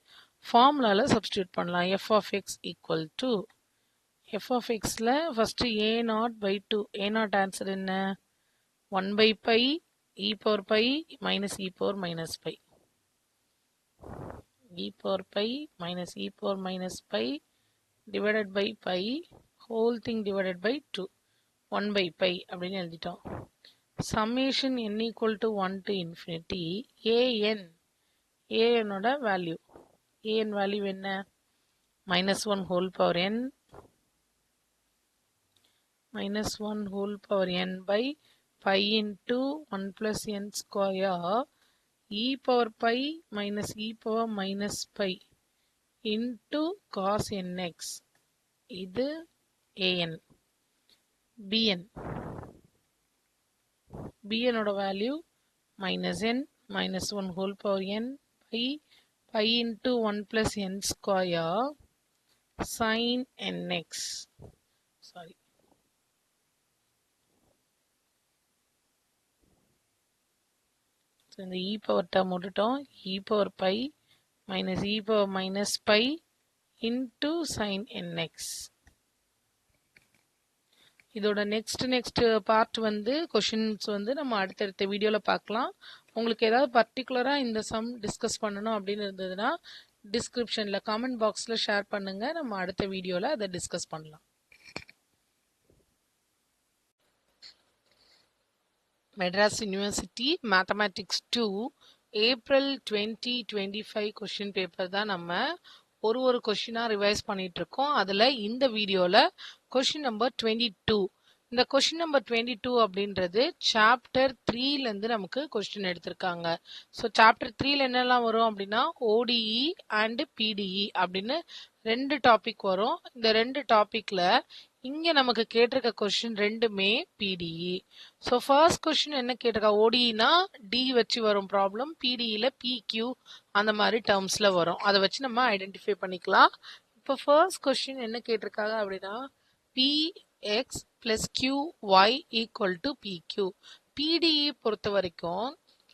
ஃபார்முலாவில் சப்ஸ்டியூட் பண்ணலாம். f of x equal to f of xல ஃபஸ்ட்டு a0/2. a0 ஆன்சர் என்ன? 1/π e power π minus e power -π. e power π minus e power -π divided by π whole thing divided by 2 1/π அப்படின்னு எழுதிட்டோம். Summation n equal to 1 to infinity an ஓட value, an value என்ன? -1 whole power n by π into 1 + n square e power π minus e power -π into cos nx. இது an. bn ஓட value -n -1 whole power n by π into 1 + n square sin nx. Sorry, இந்த e power term விட்டுட்டோம். e power π minus e power -π into sin nx. இதோட next part questions நம்ம அடுத்தடுத்த வீடியோவில் பார்க்கலாம். உங்களுக்கு ஏதாவது பர்டிகுலராக இந்த சம் டிஸ்கஸ் பண்ணணும் அப்படின்னு இருந்ததுன்னா டிஸ்கிரிப்ஷனில் கமெண்ட் பாக்ஸில் ஷேர் பண்ணுங்கள். நம்ம அடுத்த வீடியோவில் அதை டிஸ்கஸ் பண்ணலாம். Madras university mathematics 2 April 2025 question paper தான் நம்ம ஒரு கொஷினாக ரிவைஸ் பண்ணிட்டு இருக்கோம். அதில் இந்த வீடியோவில் கொஷின் நம்பர் 22 இந்த கொஸ்டின் நம்பர் 22 அப்படின்றது சாப்டர் 3ல இருந்து நமக்கு கொஸ்டின் எடுத்திருக்காங்க. ஸோ சாப்டர் 3ல என்னெல்லாம் வரும் அப்படின்னா ஓடிஇ அண்ட் பிடிஇ அப்படின்னு 2 டாபிக் வரும். இந்த 2 டாபிக்ல இங்க நமக்கு கேட்டிருக்க கொஸ்டின் ரெண்டுமே பிடிஇ. ஸோ ஃபர்ஸ்ட் கொஸ்டின் என்ன கேட்டிருக்கா, ஓடிஇனா டி வச்சு வரும் ப்ராப்ளம், பிடிஇல பிக்யூ அந்த மாதிரி டேர்ம்ஸ்ல வரும். அதை வச்சு நம்ம ஐடென்டிஃபை பண்ணிக்கலாம். இப்போ ஃபர்ஸ்ட் கொஸ்டின் என்ன கேட்டிருக்காங்க அப்படின்னா px plus qy equal to pq. PDE பொறுத்த வரைக்கும்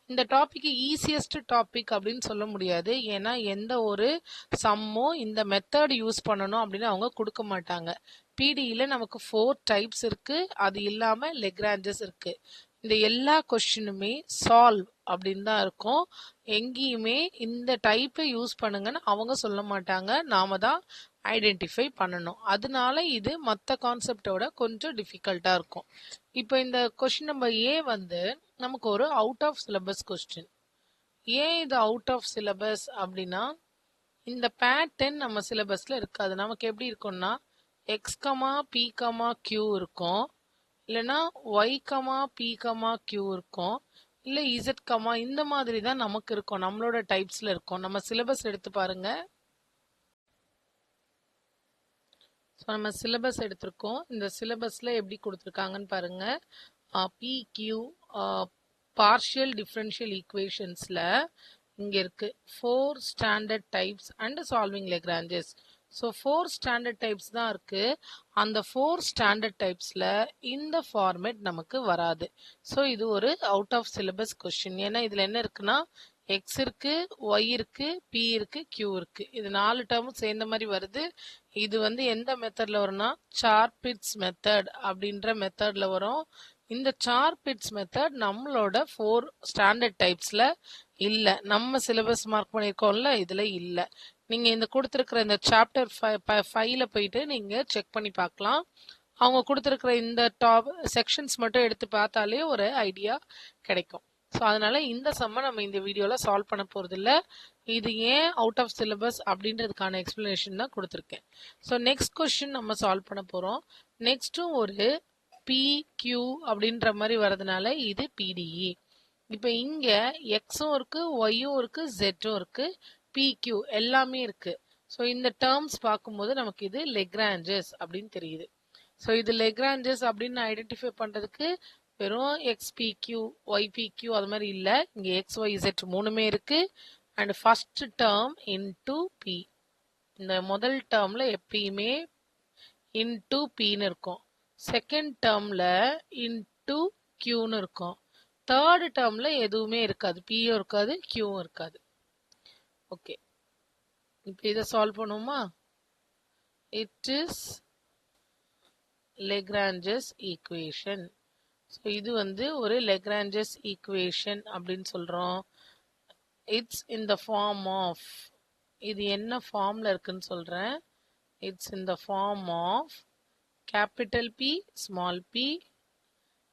இந்த டாபிக் ஈஸியஸ்ட் டாபிக் அப்படின்னு சொல்ல முடியாது. ஏன்னா எந்த ஒரு சம்மோ இந்த மெத்தட் யூஸ் பண்ணணும் அப்படின்னு அவங்க கொடுக்க மாட்டாங்க. பிடிஇல நமக்கு 4 டைப்ஸ் இருக்கு, அது இல்லாம லெக்ராஞ்சஸ் இருக்கு. இந்த எல்லா கொஸ்டினுமே சால்வ் அப்படின்னு தான் இருக்கும். எங்கேயுமே இந்த டைப்பை யூஸ் பண்ணுங்கன்னு அவங்க சொல்ல மாட்டாங்க, நாம தான் ஐடென்டிஃபை பண்ணணும். அதனால இது மற்ற கான்செப்டோட கொஞ்சம் டிஃபிகல்ட்டா இருக்கும். இப்போ இந்த கொஸ்டின் நம்பர் ஏ வந்து நமக்கு ஒரு அவுட் ஆஃப் சிலபஸ் கொஸ்டின். ஏன் இது அவுட் ஆஃப் சிலபஸ் அப்படின்னா இந்த பேட்டர்ன் நம்ம சிலபஸ்ல இருக்காது. நமக்கு எப்படி இருக்கும்னா x comma p comma q இருக்கும், இல்லைன்னா y comma p comma q இருக்கும், இல்லை இசட் கமா இந்த மாதிரி தான் நமக்கு இருக்கும், நம்மளோட டைப்ஸ்ல இருக்கும். நம்ம சிலபஸ் எடுத்து பாருங்க. ஸோ நம்ம சிலபஸ் எடுத்திருக்கோம். இந்த சிலபஸில் எப்படி கொடுத்துருக்காங்கன்னு பாருங்க. பிக்யூ பார்ஷியல் டிஃபரன்ஷியல் ஈக்குவேஷன்ஸில் இங்கே இருக்குது 4 standard types and solving Lagrange's. So 4 standard types தான் இருக்குது. அந்த 4 ஸ்டாண்டர்ட் டைப்ஸில் இந்த ஃபார்மேட் நமக்கு வராது. ஸோ இது ஒரு அவுட் ஆஃப் சிலபஸ் கொஸ்டின். ஏன்னா இதில் என்ன இருக்குன்னா எக்ஸ் இருக்கு, ஒய் இருக்கு, பி இருக்கு, கியூ இருக்கு. இது 4 டேர்மும் சேர்ந்த மாதிரி வருது. இது வந்து எந்த மெத்தட்ல வரும்னா சார்பிட்ஸ் மெத்தட் அப்படின்ற மெத்தட்ல வரும். இந்த சார்பிட்ஸ் மெத்தட் நம்மளோட 4 ஸ்டாண்டர்ட் டைப்ஸ்ல இல்ல. நம்ம சிலபஸ் மார்க் பண்ணிருக்கோம்ல, இதுல இல்ல. நீங்க இந்த கொடுத்துருக்கிற இந்த சாப்டர் 5ல போயிட்டு நீங்க செக் பண்ணி பார்க்கலாம். அவங்க கொடுத்துருக்கிற இந்த டாப் செக்ஷன்ஸ் மட்டும் எடுத்து பார்த்தாலே ஒரு ஐடியா கிடைக்கும். ஸோ அதனால இந்த சம்மை நம்ம இந்த வீடியோவில் சால்வ் பண்ண போகிறது இல்லை. இது ஏன் அவுட் ஆஃப் சிலபஸ் அப்படின்றதுக்கான எக்ஸ்பிளனேஷன் தான் கொடுத்துருக்கேன். ஸோ நெக்ஸ்ட் கொஸ்டின் நம்ம சால்வ் பண்ண போகிறோம். நெக்ஸ்ட்டும் ஒரு பிக்யூ அப்படின்ற மாதிரி வரதுனால இது பிடிஇ. இப்போ இங்கே எக்ஸும் இருக்கு, ஒய்யும் இருக்கு, ஜெட்டும் இருக்கு, பிக்யூ எல்லாமே இருக்கு. ஸோ இந்த டேர்ம்ஸ் பார்க்கும்போது நமக்கு இது லெக்ராஞ்சஸ் அப்படின்னு தெரியுது. ஸோ இது லெக்ராஞ்சஸ் அப்படின்னு ஐடென்டிஃபை பண்ணுறதுக்கு வெறும் எக்ஸ்பிக்யூ ஒய்பிக்யூ அது மாதிரி இல்லை, இங்கே எக்ஸ் ஒய் இசட் மூணுமே இருக்கு. And first term into p, இந்த முதல் டேர்ம்ல எப்பயுமே இன்டூ பின்னு இருக்கும், செகண்ட் டேர்ம்ல இன்டூ கியூன்னு இருக்கும், தேர்ட் டேர்ம்ல எதுவுமே இருக்காது, பியும் இருக்காது கியூவும் இருக்காது. ஓகே, இப்போ இதை சால்வ் பண்ணுவோமா? It is Lagrange's equation. ஸோ இது வந்து ஒரு லெக்ராஞ்சஸ் ஈக்குவேஷன் அப்படின்னு சொல்கிறோம். It's in the form of, இது என்ன ஃபார்மில் இருக்குன்னு சொல்கிறேன். It's in the form of capital P small p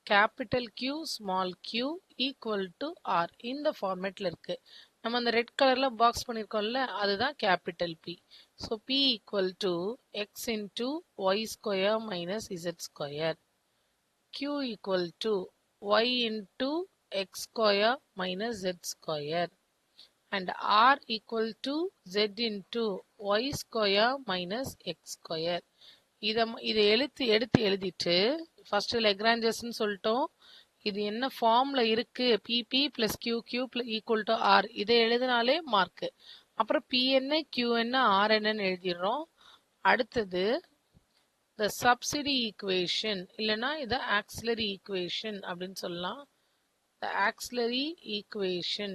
capital Q small q equal to R. இந்த ஃபார்மேட்டில் இருக்குது. நம்ம அந்த ரெட் கலரில் பாக்ஸ் பண்ணியிருக்கோம்ல, அதுதான் capital P. So P equal to x into y square minus z square, q equal to y into x square minus z square, and r equal to z into y square minus x square. இதை எடுத்து எழுதிட்டு first லெக்ராஞ்சஸ்ன்னு சொல்லிட்டோம். இது என்ன ஃபார்ம்ல இருக்கு, Pp plus Q q equal to R, இதை எழுதினாலே மார்க்கு. அப்புறம் பி என்ன கியூ என்ன ஆர் என்னன்னு எழுதிடுறோம். அடுத்தது the subsidy equation, இல்லைன்னா இதை auxiliary equation அப்படின்னு சொல்லலாம். the auxiliary equation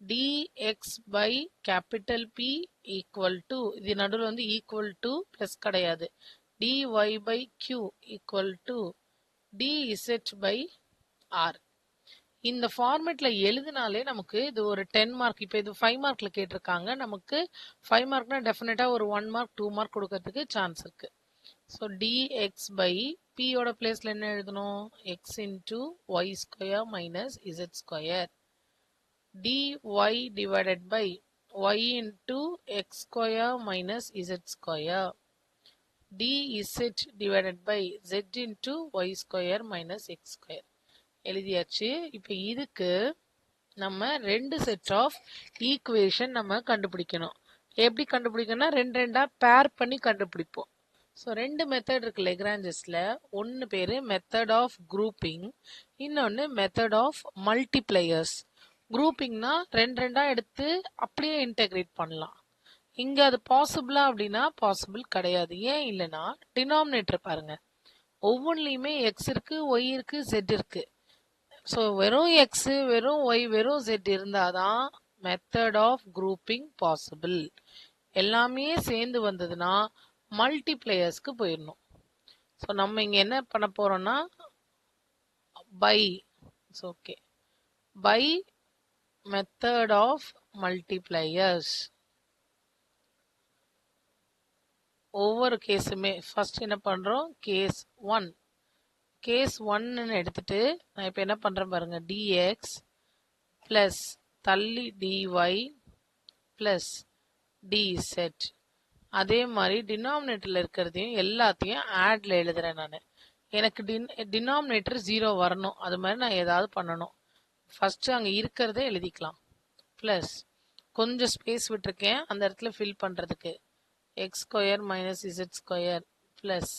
dx by capital P equal to, இது நடுவில் வந்து equal to plus கிடையாது, dy by q equal to dz by r. இந்த ஃபார்மேட்ல எழுதினாலே நமக்கு இது ஒரு 10 மார்க். இப்போ இது 5 மார்க்ல கேட்டிருக்காங்க. நமக்கு 5 மார்க்னா டெஃபினட்டா ஒரு 1 மார்க் 2 மார்க் கொடுக்கறதுக்கு சான்ஸ் இருக்கு. ஸோ dx by பியோட பிளேஸ்ல என்ன எழுதணும், x into y square minus z square, dy divided by y into x square minus z square, dz divided by z into y square minus x square எழுதியாச்சு. இப்போ இதுக்கு நம்ம ரெண்டு செட் ஆஃப் ஈக்குவேஷன் நம்ம கண்டுபிடிக்கணும். எப்படி கண்டுபிடிக்கணும்னா ரெண்டு ரெண்டா பேர் பண்ணி கண்டுபிடிப்போம். ஸோ ரெண்டு மெத்தட் இருக்கு லெக்ராஞ்சஸில். ஒன்று பேர் மெத்தட் ஆஃப் குரூப்பிங், இன்னொன்று மெத்தட் ஆஃப் மல்டிப்ளையர்ஸ். குரூப்பிங்னா ரெண்டு ரெண்டா எடுத்து அப்படியே இன்டெகிரேட் பண்ணலாம். இங்கே அது பாசிபிளா அப்படின்னா பாசிபிள் கிடையாது. ஏன் இல்லைன்னா டினாமினேட்டர் பாருங்க, ஒவ்வொன்றிலையுமே எக்ஸ் இருக்கு, ஒய் இருக்கு, ஜெட் இருக்கு. ஸோ வெறும் எக்ஸ், வெறும் ஒய், வெறும் ஜெட் இருந்தாதான் மெத்தட் ஆஃப் குரூப்பிங் பாசிபிள். எல்லாமே சேர்ந்து வந்ததுன்னா மல்டிப்ளையர்ஸ்க்கு போயிடணும். ஸோ நம்ம இங்கே என்ன பண்ண போறோம்னா by okay by method of multipliers. ஒவ்வொரு கேஸுமே ஃபர்ஸ்ட் என்ன பண்றோம், கேஸ் 1 கேஸ் 1ன்னு எடுத்துட்டு நான் இப்போ என்ன பண்றேன் பாருங்க, dx பிளஸ் தள்ளி dy பிளஸ் dz. அதே மாதிரி டினாமினேட்டர்ல இருக்கிறதையும் எல்லாத்தையும் ஆட்ல எழுதுறேன் நான். எனக்கு டினாமினேட்டர் 0 வரணும், அது மாதிரி நான் ஏதாவது பண்ணணும். ஃபர்ஸ்ட் அங்க இருக்கிறத எழுதிக்கலாம். பிளஸ் கொஞ்சம் ஸ்பேஸ் விட்டுருக்கேன் அந்த இடத்துல ஃபில் பண்றதுக்கு. x square minus z square plus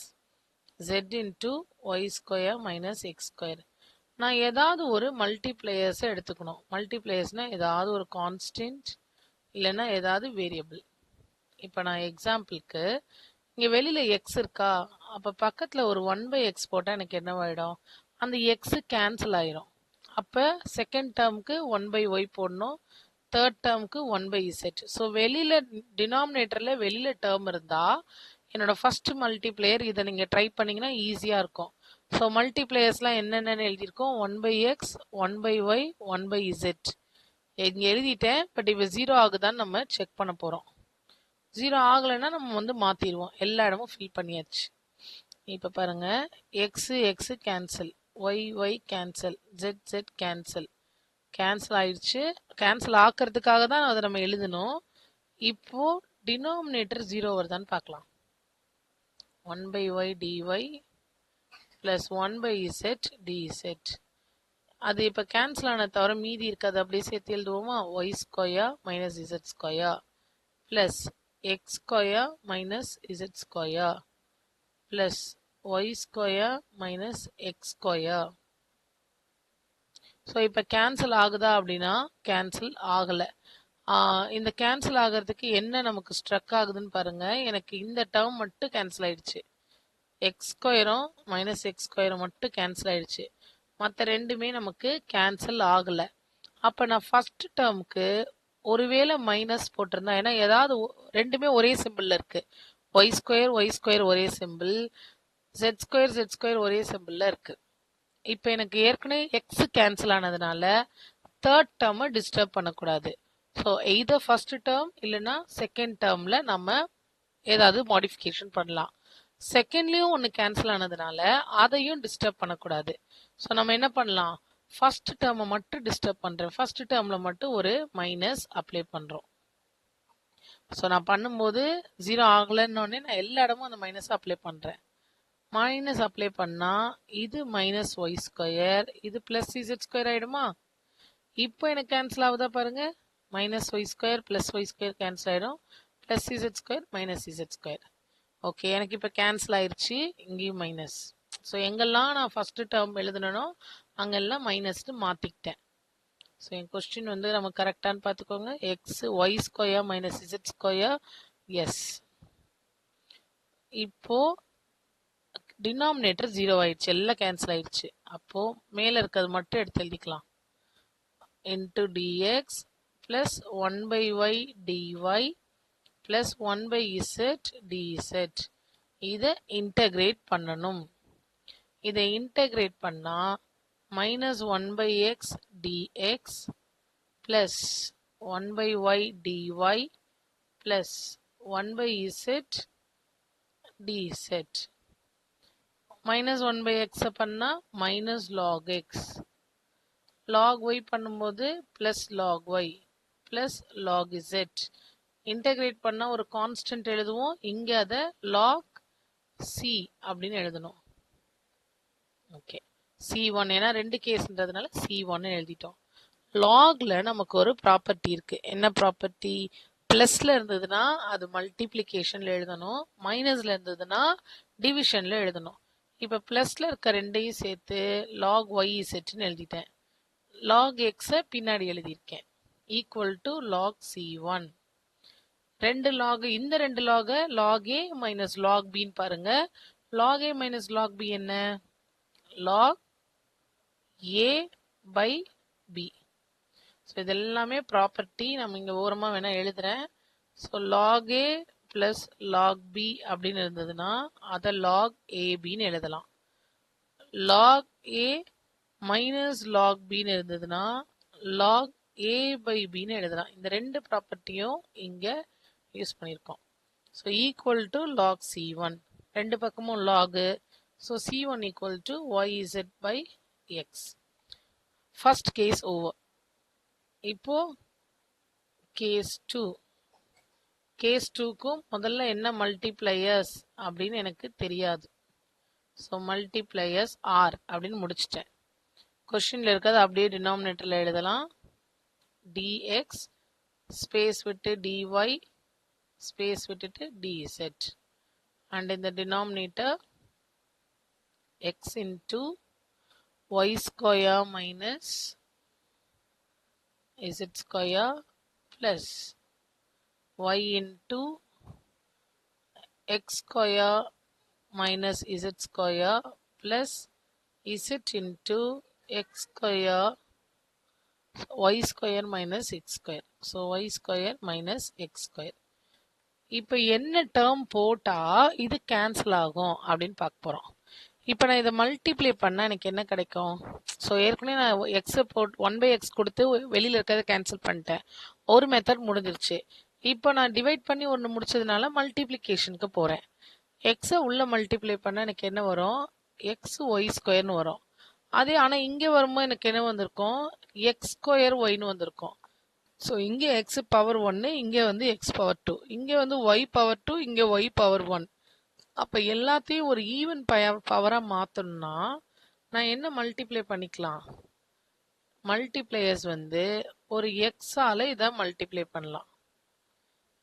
z into y square minus x square. நான் ஏதாவது ஒரு மல்டிப்ளையர்ஸை எடுத்துக்கணும். மல்டிப்ளையர்ஸ்னா ஏதாவது ஒரு கான்ஸ்டன்ட் இல்லைன்னா ஏதாவது வேரியபிள். இப்போ நான் எக்ஸாம்பிளுக்கு இங்கே வெளியில எக்ஸ் இருக்கா, அப்போ பக்கத்தில் ஒரு 1/x போட்டால் எனக்கு என்னவாயிடும், அந்த எக்ஸ் கேன்சல் ஆயிரும். அப்போ செகண்ட் டேர்முக்கு 1/y போடணும், தேர்ட் டேர்முக்கு 1/z. ஸோ வெளியில டினாமினேட்டரில் வெளியில டேர்ம் இருந்தா என்னோட ஃபர்ஸ்ட் மல்டிப்ளையர் இதை நீங்கள் ட்ரை பண்ணீங்கன்னா ஈஸியாக இருக்கும். ஸோ மல்டிப்ளையர்ஸ்லாம் என்னென்னு எழுதியிருக்கோம், 1/x 1/y 1/z இங்கே எழுதிட்டேன். பட் இப்போ 0 ஆகுதான்னு நம்ம செக் பண்ண போகிறோம். 0 ஆகலைன்னா நம்ம மாற்றிடுவோம். எல்லா இடமும் ஃபில் பண்ணியாச்சு. இப்போ பாருங்க, x x cancel, y y cancel, zed zed cancel, cancel ஆயிடுச்சு. கேன்சல் ஆக்கிறதுக்காக தான் அதை நம்ம எழுதணும். இப்போ டினாமினேட்டர் 0 வருதான்னு பார்க்கலாம். 1/y dy plus 1/z dz. அது இப்போ கேன்சல் ஆன தவிர மீதி இருக்காது, அப்படியே சேர்த்து எழுதுவோமா. Y square minus z square plus x square minus z square plus y square minus x square. So இப்போ கேன்சல் ஆகுதா அப்படின்னா கேன்சல் ஆகலை. இந்த கேன்சல் ஆகிறதுக்கு என்ன நமக்கு ஸ்ட்ரக் ஆகுதுன்னு பாருங்க. எனக்கு இந்த டேர்ம் மட்டும் கேன்சல் ஆயிடுச்சு. எக்ஸ் ஸ்கொயரும் மைனஸ் எக்ஸ் ஸ்கொயரும் மட்டும் கேன்சல் ஆயிடுச்சு. மற்ற ரெண்டுமே நமக்கு கேன்சல் ஆகலை. அப்போ நான் ஃபர்ஸ்ட் டேர்முக்கு ஒருவேளை மைனஸ் போட்டிருந்தா, ஏன்னா ஏதாவது ரெண்டுமே ஒரே சிம்பிள்ல இருக்கு. ஒய் ஸ்கொயர் ஒரே சிம்பிள், ஜெட் ஸ்கொயர் ஒரே சிம்பிள்ல இருக்கு. இப்போ எனக்கு ஏற்கனவே எக்ஸ் கேன்சல் ஆனதுனால தேர்ட் டேர்மை டிஸ்டர்ப் பண்ணக்கூடாது. ஸோ எய்தர் ஃபர்ஸ்ட் டேர்ம் இல்லைன்னா செகண்ட் டேர்ம்ல நம்ம ஏதாவது மாடிஃபிகேஷன் பண்ணலாம். செகண்ட்லயும் ஒன்று கேன்சல் ஆனதுனால அதையும் டிஸ்டர்ப் பண்ணக்கூடாது. ஸோ நம்ம என்ன பண்ணலாம், ஃபர்ஸ்ட் டேர்மை மட்டும் டிஸ்டர்ப் பண்றேன். ஃபர்ஸ்ட் டேர்ம்ல மட்டும் ஒரு மைனஸ் அப்ளை பண்றோம். ஸோ நான் பண்ணும்போது 0 ஆகலைன்னு நான் எல்லா இடமும் அந்த மைனஸ் அப்ளை பண்றேன். மைனஸ் அப்ளை பண்ணா இது மைனஸ் ஒய் ஸ்கொயர், இது பிளஸ் இசட் ஸ்கொயர் ஆயிடுமா. இப்போ எனக்கு கேன்சல் ஆகுதா பாருங்க, minus y square plus y square cancel ஆயிடும், plus z square minus z square. Okay, எனக்கு இப்போ கேன்சல் ஆயிடுச்சு, இங்கேயும் மைனஸ். ஸோ எங்கெல்லாம் நான் ஃபர்ஸ்ட் டேர்ம் எழுதணும் அங்கெல்லாம் மைனஸ்னு மாற்றிக்கிட்டேன். ஸோ என் கொஸ்டின் நம்ம கரெக்டானு பார்த்துக்கோங்க. X y square minus z square, s. இப்போ டினாமினேட்டர் 0 ஆயிடுச்சு, எல்லாம் கேன்சல் ஆயிடுச்சு. அப்போ மேல இருக்கிறது மட்டும் எடுத்து எழுதிக்கலாம். Into d x plus 1/y dy plus 1/z dz. இதை இன்டகிரேட் பண்ணணும். இதை இன்டகிரேட் பண்ணா minus 1/x dx plus 1/y dy plus 1/z dz. Minus 1/x பண்ணா minus log x, log y பண்ணும்போது plus log y plus log z. Integrate பண்ணா ஒரு constant எழுதுவோம், இங்க அதை லாக் சி அப்படின்னு எழுதணும். ஓகே, C1 ஏன்னா 2 கேஸ்ன்றதுனால C1 எழுதிட்டோம். லாக்ல நமக்கு ஒரு ப்ராப்பர்ட்டி இருக்கு. என்ன ப்ராப்பர்ட்டி? பிளஸ்ல இருந்ததுன்னா அது மல்டிப்ளிகேஷன்ல எழுதணும், மைனஸ்ல இருந்ததுன்னா டிவிஷன்ல எழுதணும். இப்ப பிளஸ்ல இருக்க ரெண்டையும் சேர்த்து லாக் ஒய் இசட்னு எழுதிட்டேன். லாக் எக்ஸ பின்னாடி எழுதியிருக்கேன். Equal to log C1. ரெண்டு லாக், இந்த ரெண்டு லாக லாக் ஏ மைனஸ் லாக் பின்னு பாருங்க. Log a minus log b என்ன? Log a by b. So இது எல்லாமே ப்ராப்பர்ட்டி. நம்ம இங்கே ஓரமாக வேணால் எழுதுகிறேன். So log a plus log b அப்படின்னு இருந்ததுன்னா அதை லாக் ஏபின்னு எழுதலாம். லாக் ஏ மைனஸ் லாக் பின்னு இருந்ததுன்னா லாக் ஏ பை பின்னு எழுதலாம். இந்த ரெண்டு ப்ராப்பர்ட்டியும் இங்கே யூஸ் பண்ணியிருக்கோம். So equal to log C1. ரெண்டு பக்கமும் log. So C1 equal to YZ by x. First case over. இப்போ கேஸ் 2. கேஸ் 2க்கும் முதல்ல என்ன மல்டிப்ளையர்ஸ் அப்படின்னு எனக்கு தெரியாது. ஸோ மல்டிப்ளையர்ஸ் ஆர் அப்படின்னு முடிச்சிட்டேன். கொஸ்டின்ல இருக்கிறது அப்படியே டினாமினேட்டர்ல எழுதலாம். dx ஸ்பேஸ் விட்டு dy ஸ்பேஸ் விட்டுட்டு dz. அண்ட் இந்த denominator x into y square minus z square plus y into x square minus z square plus z into x square y square minus x square. So y square minus x square. இப்போ என்ன term போட்டா இது cancel ஆகும் அப்படின்னு பார்க்க போறோம். இப்போ நான் இதை மல்டிப்ளை பண்ணால் எனக்கு என்ன கிடைக்கும்? ஸோ ஏற்கனவே நான் எக்ஸை போட்டு 1/x கொடுத்து வெளியில் இருக்கிறத கேன்சல் பண்ணிட்டேன். ஒரு மெத்தட் முடிஞ்சிருச்சு. இப்போ நான் டிவைட் பண்ணி ஒன்று முடிச்சதுனால மல்டிப்ளிகேஷனுக்கு போகிறேன். எக்ஸை உள்ள மல்டிப்ளை பண்ணால் எனக்கு என்ன வரும்? எக்ஸ் ஒய் ஸ்கொயர்னு வரும். அதே ஆனால் இங்கே வரும்போது எனக்கு என்ன வந்திருக்கும்? எக்ஸ் ஸ்கொயர் ஒய்னு வந்திருக்கும். ஸோ இங்கே எக்ஸ் பவர் 1, இங்கே வந்து எக்ஸ் பவர் 2, இங்கே வந்து ஒய் பவர் 2, இங்கே ஒய் பவர் 1. அப்போ எல்லாத்தையும் ஒரு ஈவன் பவராக மாற்றணும்னா நான் என்ன மல்டிப்ளை பண்ணிக்கலாம்? மல்டிப்ளையர்ஸ் வந்து ஒரு எக்ஸால் இதை மல்டிப்ளை பண்ணலாம்.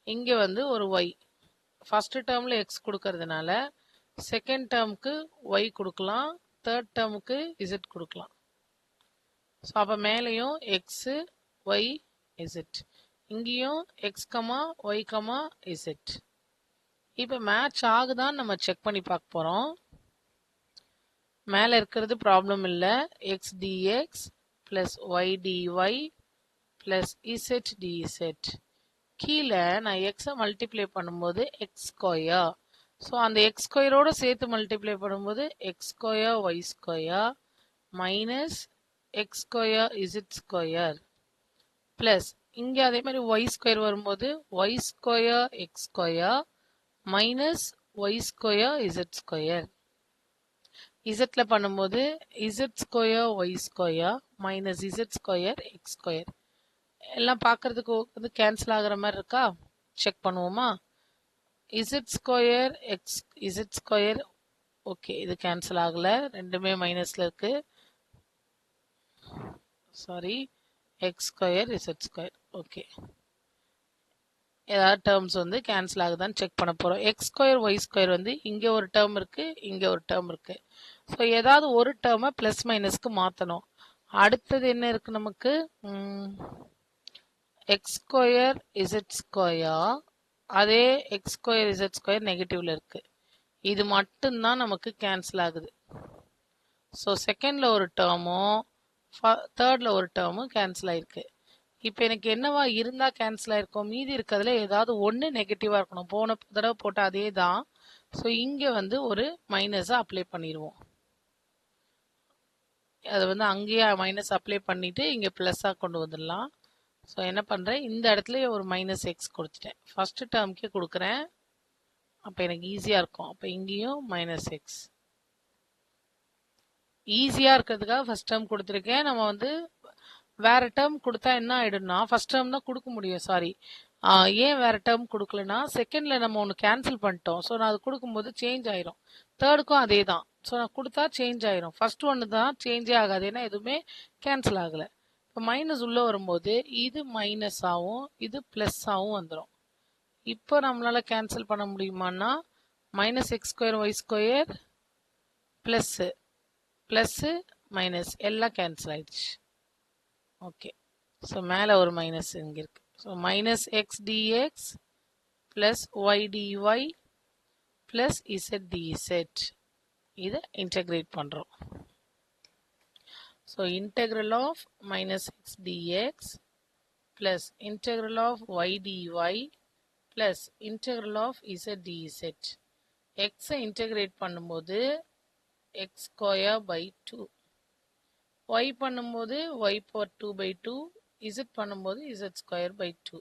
இங்கே வந்து ஒரு ஒய். ஃபர்ஸ்ட் டேர்மில் எக்ஸ் கொடுக்கறதுனால செகண்ட் டேர்முக்கு ஒய் கொடுக்கலாம், தேர்ட் டேர்முக்கு இசட் கொடுக்கலாம். ஸோ அப்போ மேலேயும் எக்ஸு ஒய் இசட், இங்கேயும் x comma y comma z. இப்போ மேட்ச் ஆகுதான்னு நம்ம செக் பண்ணி பார்க்க போகிறோம். மேலே இருக்கிறது ப்ராப்ளம் இல்லை. X d x plus y d y plus z d z. கீழே நான் எக்ஸை மல்டிப்ளை பண்ணும்போது எக்ஸ் ஸ்கொயர். ஸோ அந்த எக்ஸ் ஸ்கொயரோடு சேர்த்து மல்டிப்ளை பண்ணும்போது x square y square minus x square z square plus இங்கே அதே மாதிரி ஒய் ஸ்கொயர் வரும்போது y square x square minus y square z square. இசட்ல பண்ணும்போது z square y square minus z square x square. எல்லாம் பார்க்கறதுக்கு வந்து கேன்சல் ஆகிற மாதிரி இருக்கா? செக் பண்ணுவோமா? Z square X Z square okay, இது கேன்சல் ஆகல, ரெண்டுமே மைனஸ்ல இருக்கு. Sorry, X square z square. Okay, ஏதாவது டேர்ம்ஸ் வந்து கேன்சல் ஆகுதான்னு செக் பண்ண போகிறோம். எக்ஸ் ஸ்கொயர் ஒய் ஸ்கொயர் வந்து இங்கே ஒரு டேர்ம் இருக்குது, இங்கே ஒரு டேர்ம் இருக்குது. ஸோ ஏதாவது ஒரு டேர்மை ப்ளஸ் மைனஸ்க்கு மாற்றணும். அடுத்தது என்ன இருக்குது நமக்கு? எக்ஸ் ஸ்கொயர் இசட் ஸ்கொயர், அதே எக்ஸ் ஸ்கொயர் இசட் ஸ்கொயர் நெகட்டிவ்ல இருக்குது. இது மட்டும்தான் நமக்கு கேன்சல் ஆகுது. ஸோ செகண்டில் ஒரு டேர்மும் தேர்டில் ஒரு டேர்மும் கேன்சல் ஆயிருக்கு. இப்போ எனக்கு என்னவா இருந்தா கேன்சல் ஆயிருக்கும்? மீதி இருக்கிறதுல ஏதாவது ஒன்று நெகட்டிவா இருக்கணும். போன தடவை போட்ட அதே தான். ஸோ இங்கே வந்து ஒரு மைனஸை அப்ளை பண்ணிடுவோம். அதை வந்து அங்கேயே மைனஸ் அப்ளை பண்ணிட்டு இங்கே ப்ளஸ்ஸாக கொண்டு வந்துடலாம். ஸோ என்ன பண்ணுறேன்? இந்த இடத்துல ஒரு மைனஸ் எக்ஸ் கொடுத்துட்டேன். ஃபர்ஸ்ட் டேர்முக்கே கொடுக்குறேன். அப்போ எனக்கு ஈஸியாக இருக்கும். அப்போ இங்கேயும் மைனஸ் எக்ஸ். ஈஸியாக இருக்கிறதுக்காக ஃபர்ஸ்ட் டேர்ம் கொடுத்துருக்கேன். நம்ம வந்து வேற டேர்ம் கொடுத்தா என்ன ஆயிடும்னா, ஃபர்ஸ்ட் டேர்ம் தான் கொடுக்க முடியும். சாரி, ஏன் வேற டேர்ம் கொடுக்கலனா செகண்ட்ல நம்ம ஒன்று கேன்சல் பண்ணிட்டோம். ஸோ நான் அது கொடுக்கும்போது சேஞ்ச் ஆயிரும். தேர்டுக்கும் அதே தான். ஸோ நான் கொடுத்தா சேஞ்ச் ஆயிரும். ஃபர்ஸ்ட் ஒன்று தான் சேஞ்சே ஆகாது, ஏன்னா எதுவுமே கேன்சல் ஆகலை. இப்போ மைனஸ் உள்ளே வரும்போது இது மைனஸ் ஆகும், இது ப்ளஸ் ஆகும் வந்துடும். இப்போ நம்மளால கேன்சல் பண்ண முடியுமான்னா minus x square y square plus plus minus எல்லாம் கேன்சல் ஆயிடுச்சு. ஓகே, ஸோ மேலே ஒரு மைனஸ் இங்கே இருக்கு. So minus x d x plus y d y plus z d z. இதை இன்டெகிரேட் பண்ணுறோம். So integral of minus x d x plus integral of y d y plus integral of z d z. எக்ஸை integrate பண்ணும்போது x square by 2, y பண்ணும்போது y power 2/2, z பண்ணும்போது z square by 2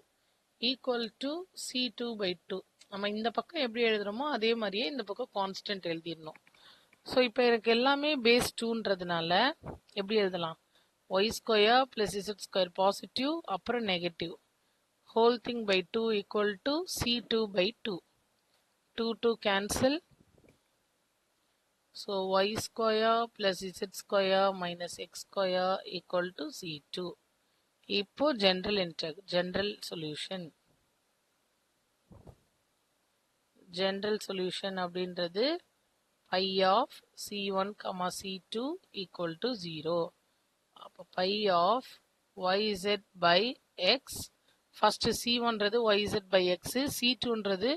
equal to C2/2. நம்ம இந்த பக்கம் எப்படி எழுதுறோமோ அதே மாதிரியே இந்த பக்கம் கான்ஸ்டன்ட் எழுதிடணும். ஸோ இப்போ எனக்கு எல்லாமே பேஸ் 2ன்றதுனால எப்படி எழுதலாம்? Y square plus z square positive, அப்புறம் negative, whole thing by 2 equal to C2/2. 2 cancel. So y square plus z square minus x square equal to C2. இப்போ general solution அப்படின்றது pi of C1, C2 equal to 0. அப்போ pi of yz by x, first C1ன்றது yz by x, C2ன்றது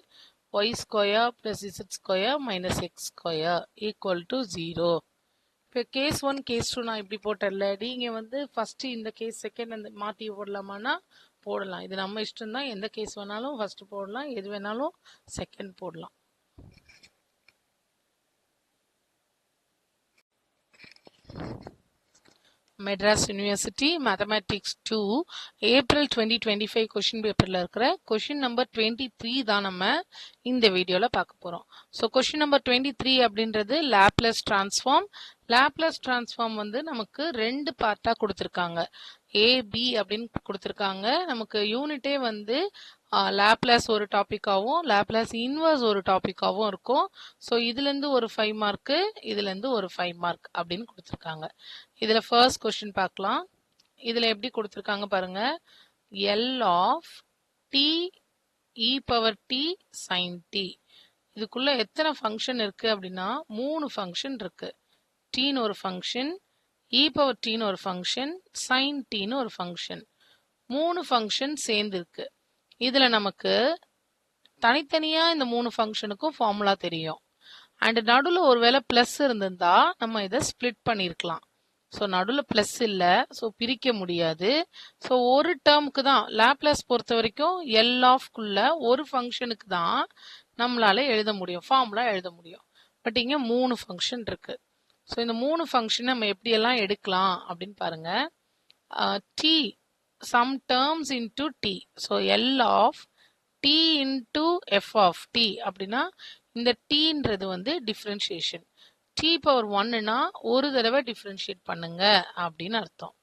y square plus z square minus x square equal to 0. இப்போ case 1 case 2 நான் இப்படி போட்டேன்ல, நீங்கள் வந்து first இந்த case second அந்த மாற்றி போடலாமான்னா போடலாம். இது நம்ம இஷ்டம் தான். எந்த கேஸ் வேணாலும் ஃபர்ஸ்ட் போடலாம், எது வேணாலும் செகண்ட் போடலாம். Madras university mathematics 2 April 2025 question பேப்பரில் இருக்கிற கொஷின் நம்பர் 23 தான் நம்ம இந்த வீடியோவில் பார்க்க போகிறோம். ஸோ கொஷின் நம்பர் 23 அப்படின்றது லாப்லஸ் டிரான்ஸ்ஃபார்ம். லாப்லஸ் டிரான்ஸ்ஃபார்ம் வந்து நமக்கு 2 பார்ட்டாக கொடுத்துருக்காங்க. ஏபி அப்படின்னு கொடுத்துருக்காங்க. நமக்கு யூனிட்டே வந்து லாப்லாஸ் ஒரு டாப்பிக்காகவும் லாப்லாஸ் இன்வர்ஸ் ஒரு டாப்பிக்காகவும் இருக்கும். ஸோ இதுலேருந்து ஒரு 5 மார்க்கு, இதுலேருந்து ஒரு 5 மார்க் அப்படின்னு கொடுத்துருக்காங்க. இதில் ஃபர்ஸ்ட் கொஸ்டின் பார்க்கலாம். இதில் எப்படி கொடுத்துருக்காங்க பாருங்க. L of t e power t sine t. இதுக்குள்ள எத்தனை ஃபங்க்ஷன் இருக்கு அப்படின்னா 3 ஃபங்க்ஷன் இருக்கு. டீன்னு ஒரு ஃபங்க்ஷன், இ பவர் டீன்னு ஒரு ஃபங்க்ஷன், சைன் டீன்னு ஒரு ஃபங்க்ஷன். 3 ஃபங்க்ஷன் சேர்ந்து இருக்கு. இதுல நமக்கு தனித்தனியா இந்த 3 ஃபங்க்ஷனுக்கும் ஃபார்முலா தெரியும். அண்ட் நடுவில் ஒருவேளை பிளஸ் இருந்திருந்தா நம்ம இதை ஸ்பிளிட் பண்ணியிருக்கலாம். ஸோ நடுவில் பிளஸ் இல்லை, ஸோ பிரிக்க முடியாது. ஸோ ஒரு டேர்முக்கு தான் லாப்லாஸ் பொறுத்த வரைக்கும் எல் ஆஃப்குள்ள ஒரு ஃபங்க்ஷனுக்கு தான் நம்மளால எழுத முடியும், ஃபார்முலா எழுத முடியும். பட் இங்கே 3 ஃபங்க்ஷன் இருக்கு. ஸோ இந்த 3 ஃபங்க்ஷன் நம்ம எப்படியெல்லாம் எடுக்கலாம் அப்படின்னு பாருங்க. T some terms into t. So L of t into f of t அப்படின்னா இந்த tன்றது வந்து differentiation. t பவர் 1னா ஒரு தடவை differentiate பண்ணுங்க அப்படின்னு அர்த்தம்.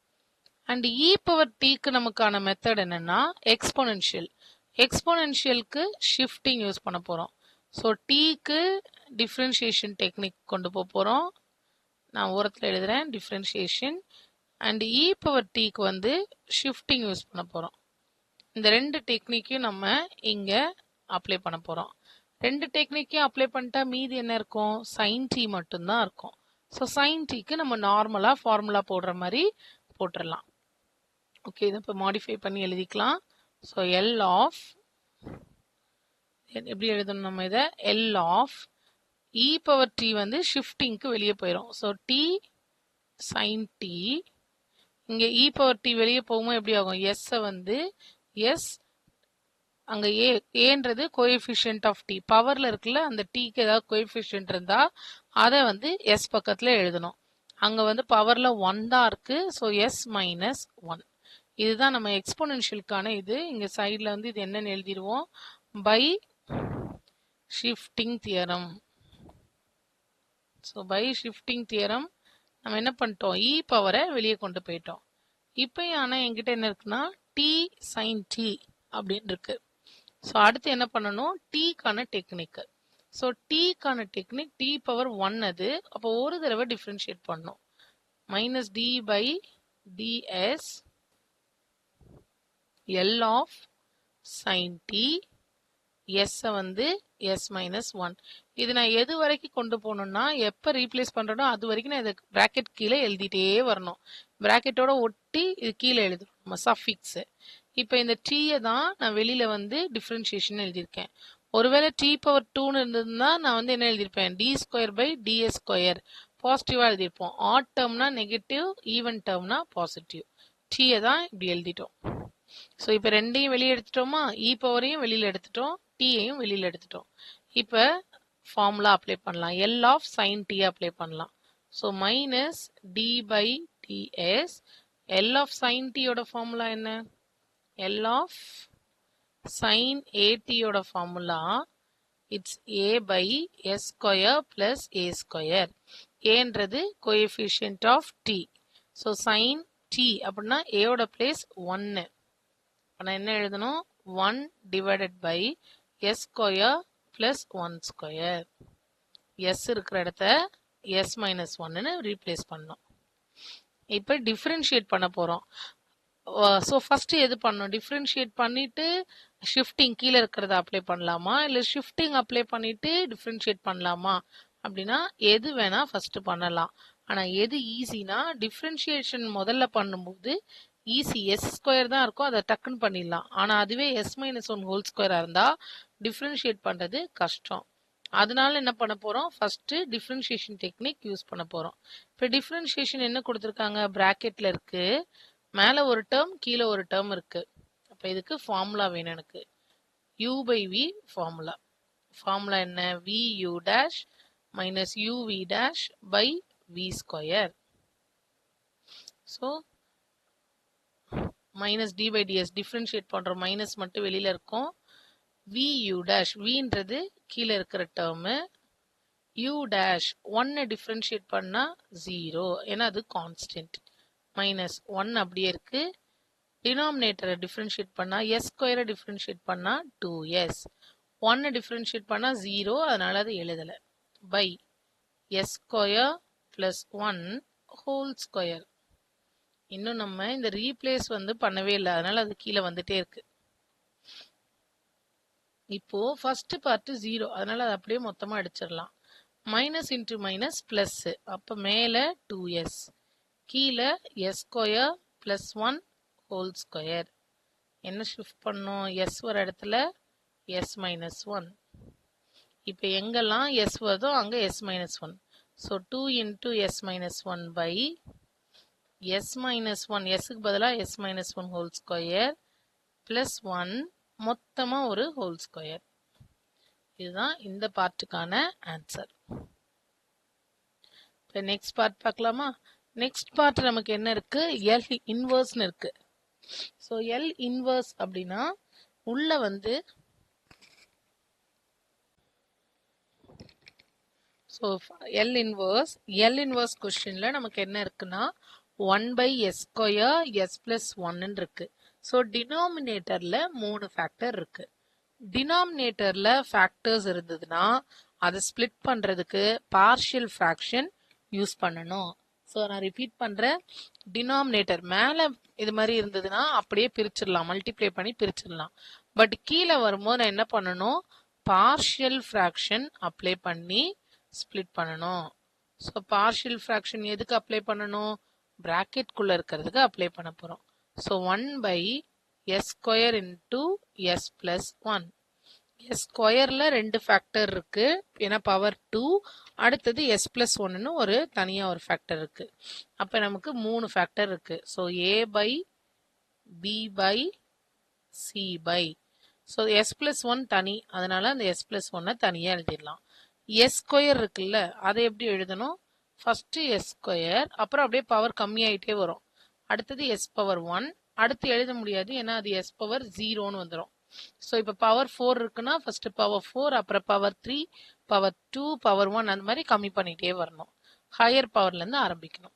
அண்ட் e பவர் tக்கு நமக்கான மெத்தட் என்னன்னா எக்ஸ்போனென்ஷியல். எக்ஸ்போனென்ஷியலுக்கு ஷிஃப்டிங் யூஸ் பண்ண போறோம். ஸோ tக்கு டிஃப்ரென்ஷியேஷன் டெக்னிக் கொண்டு போறோம். நான் ஓரத்தில் எழுதுறேன் டிஃப்ரென்ஷியேஷன். அண்ட் இ பவர் டிக்கு வந்து ஷிஃப்டிங் யூஸ் பண்ண போகிறோம். இந்த 2 டெக்னிக்கையும் நம்ம இங்கே அப்ளை பண்ண போகிறோம். 2 டெக்னிக்கையும் அப்ளை பண்ணிட்டா மீதி என்ன இருக்கும்? சைன் டி மட்டும்தான் இருக்கும். ஸோ சைன் டிக்கு நம்ம நார்மலாக ஃபார்முலா போடுற மாதிரி போட்டுடலாம். ஓகே, இதை இப்போ மாடிஃபை பண்ணி எழுதிக்கலாம். ஸோ எல் ஆஃப் எப்படி எழுதணும் நம்ம இதை? L of e power t வந்து ஷிஃப்டிங்க்கு வெளியே போயிடும். So t sine t. இங்கே இ பவர் டி வெளியே போகும்போது எப்படி ஆகும்? எஸ்ஸை வந்து எஸ் அங்கே ஏன்றது கோஎஃபிஷியன்ட் ஆஃப் டி பவரில் இருக்குல்ல, அந்த டீக்கு ஏதாவது கோஎஃபிஷியன்ட் இருந்தால் அதை வந்து எஸ் பக்கத்தில் எழுதணும். அங்கே வந்து பவரில் 1 தான் இருக்கு. So s minus 1. இதுதான் நம்ம எக்ஸ்போனென்ஷியலுக்கான இது. இங்கே சைடில் வந்து இது என்னன்னு எழுதிடுவோம்? By shifting theorem. So by shifting theorem நம்ம என்ன பண்ணிட்டோம்? இ பவரை வெளியே கொண்டு போயிட்டோம். இப்போ ஆனால் என்கிட்ட என்ன இருக்குன்னா டி சைன் டி அப்படின்னு இருக்கு. ஸோ அடுத்து என்ன பண்ணணும், டீக்கான டெக்னிக். ஸோ டீக்கான டெக்னிக் டி பவர் 1 அது. அப்போ ஒரு தடவை டிஃப்ரென்ஷியேட் பண்ணணும். Minus d by d s L of sine t s வந்து எஸ் மைனஸ் 1. இது நான் எது வரைக்கும் கொண்டு போகணும்னா, எப்போ ரீப்ளேஸ் பண்ணுறனோ அது வரைக்கும் நான் இதை ப்ராக்கெட் கீழே எழுதிட்டே வரணும். ப்ராக்கெட்டோட ஒட்டி இது கீழே எழுதணும் நம்ம சஃபிக்ஸு. இப்போ இந்த டீயை தான் நான் வெளியில் வந்து டிஃப்ரென்ஷியேஷன் எழுதியிருக்கேன். ஒருவேளை டி பவர் 2ன்னு இருந்ததுன்னா நான் வந்து என்ன எழுதியிருப்பேன், d square by d s square பாசிட்டிவாக எழுதியிருப்போம். ஆட் டேர்ம்னா நெகட்டிவ், ஈவன் டேர்ம்னா பாசிட்டிவ். டீயை தான் இப்படி எழுதிட்டோம். ஸோ இப்போ ரெண்டையும் வெளியே எடுத்துட்டோமா, இ பவரையும் வெளியில் எடுத்துட்டோம், டீயையும் வெளியில் எடுத்துட்டோம். இப்போ ஃபார்முலா அப்ளை பண்ணலாம், L of sine t apply பண்ணலாம். So minus d by d s L of sine டியோட ஃபார்முலா என்ன, எல் ஆஃப் சைன் ஏடியோட formula it's a by s square plus a square. ஏன்றது coefficient of t. So sine t அப்படின்னா ஏயோட place 1. நான் என்ன எழுதணும், 1 divided by s square plus 1 square. S இருக்கிற இடத்த எஸ் மைனஸ் 1ன்னு ரீப்ளேஸ் பண்ணோம். இப்போ டிஃப்ரென்ஷியேட் பண்ண போகிறோம். ஸோ ஃபஸ்ட்டு எது பண்ணணும், டிஃப்ரென்ஷியேட் பண்ணிவிட்டு ஷிஃப்டிங் கீழே இருக்கிறத அப்ளை பண்ணலாமா, இல்லை ஷிஃப்டிங் அப்ளை பண்ணிவிட்டு டிஃப்ரென்ஷியேட் பண்ணலாமா அப்படின்னா எது வேணால் ஃபஸ்ட்டு பண்ணலாம். ஆனால் எது ஈஸினா டிஃப்ரென்ஷியேஷன் முதல்ல பண்ணும்போது ஈஸி, எஸ் ஸ்கொயர் தான் இருக்கும், அதை டக்குன்னு பண்ணிடலாம். ஆனால் அதுவே எஸ் மைனஸ் 1 ஹோல் ஸ்கொயராக இருந்தால் டிஃப்ரென்ஷியேட் பண்ணுறது கஷ்டம். அதனால என்ன பண்ண போகிறோம், ஃபஸ்ட்டு டிஃப்ரென்ஷியேஷன் டெக்னிக் யூஸ் பண்ண போகிறோம். இப்போ டிஃப்ரென்ஷியேஷன் என்ன கொடுத்துருக்காங்க, ப்ராக்கெட்டில் இருக்குது, மேலே ஒரு டேர்ம் கீழே ஒரு டேர்ம் இருக்குது. அப்போ இதுக்கு ஃபார்முலா வேணும் எனக்கு, u by v formula. Formula என்ன, v u dash minus u v dash by v square. So minus d by d s differentiate பண்ணுறோம், மைனஸ் மட்டும் வெளியில் இருக்கும். வி யூ டேஷ், வின்றது கீழே இருக்கிற டேர்மு, யூ டேஷ் 1 டிஃப்ரென்ஷியேட் பண்ணால் 0, ஏன்னா அது கான்ஸ்டன்ட். மைனஸ் 1 அப்படியே இருக்கு. டினாமினேட்டரை டிஃப்ரென்ஷியேட் பண்ணால் எஸ் ஸ்கொயரை டிஃப்ரென்ஷியேட் பண்ணால் 2s. 1 டிஃப்ரென்ஷியேட் பண்ணால் 0, அதனால அது எழுதலை. By s square plus 1 whole square. இன்னும் நம்ம இந்த ரீப்ளேஸ் வந்து பண்ணவே இல்லை, அதனால அது கீழே வந்துட்டே இருக்கு. இப்போ ஃபர்ஸ்ட் பார்ட் 0, அதனால அது அப்படியே மொத்தமாக அடிச்சிடலாம். மைனஸ் இன்ட்டு மைனஸ் பிளஸ், அப்போ மேலே 2s, கீழே s square plus 1 whole square. என்ன ஷிஃப்ட் பண்ணோம், எஸ் வர இடத்துல எஸ் மைனஸ் 1. இப்போ எங்கெல்லாம் எஸ் வருதோ அங்கே s minus 1. So 2 into s minus 1 by s minus 1, எஸ்ஸுக்கு பதிலாக s minus 1 whole square plus 1 மொத்தமாக ஒரு ஹோல் ஸ்கொயர். இதுதான் இந்த பார்ட்டுக்கான ஆன்சர். இப்போ நெக்ஸ்ட் பார்ட் பார்க்கலாமா. நெக்ஸ்ட் பார்ட் நமக்கு என்ன இருக்கு, எல் இன்வர்ஸ்னு இருக்கு. ஸோ எல் இன்வர்ஸ் அப்படின்னா உள்ள வந்து ஸோ எல் இன்வர்ஸ் கொஸ்டினில் நமக்கு என்ன இருக்குன்னா 1 by s square s plus 1 இருக்கு. ஸோ டினாமினேட்டரில் 3 ஃபேக்டர் இருக்கு. டினாமினேட்டரில் ஃபேக்டர்ஸ் இருந்ததுன்னா அதை ஸ்ப்ளிட் பண்ணுறதுக்கு பார்ஷியல் ஃப்ராக்ஷன் யூஸ் பண்ணணும். ஸோ நான் ரிப்பீட் பண்ணுறேன், டினாமினேட்டர் மேலே இது மாதிரி இருந்ததுன்னா அப்படியே பிரிச்சிடலாம், மல்டிப்ளை பண்ணி பிரிச்சிடலாம். பட் கீழே வரும்போது நான் என்ன பண்ணணும், பார்ஷியல் ஃப்ராக்ஷன் அப்ளை பண்ணி ஸ்ப்ளிட் பண்ணணும். ஸோ பார்ஷியல் ஃப்ராக்ஷன் எதுக்கு அப்ளை பண்ணணும், ப்ராக்கெட்குள்ளே இருக்கிறதுக்கு அப்ளை பண்ண போகிறோம். So 1 by s square into s plus 1. S ஸ்கொயரில் 2 ஃபேக்டர் இருக்கு, ஏன்னா பவர் 2. அடுத்தது எஸ் பிளஸ் 1ன்னு ஒரு தனியாக ஒரு ஃபேக்டர் இருக்கு. அப்போ நமக்கு 3 ஃபேக்டர் இருக்கு. So A by B by C by. So s plus 1 தனி, அதனால அந்த எஸ் பிளஸ் 1 தனியாக எழுதிடலாம். எஸ் ஸ்கொயர் இருக்குல்ல, அதை எப்படி எழுதணும், ஃபர்ஸ்ட் எஸ் ஸ்கொயர், அப்புறம் அப்படியே பவர் கம்மியாயிட்டே வரும். அடுத்தது எஸ் பவர் 1, அடுத்து எழுத முடியாது ஏன்னா அது எஸ் பவர் 0ன்னு வந்துடும். ஸோ இப்போ பவர் 4 இருக்குன்னா ஃபர்ஸ்ட் பவர் 4, அப்புறம் பவர் 3, பவர் 2, பவர் 1, அந்த மாதிரி கம்மி பண்ணிட்டே வரணும். ஹையர் பவர்லேருந்து ஆரம்பிக்கணும்.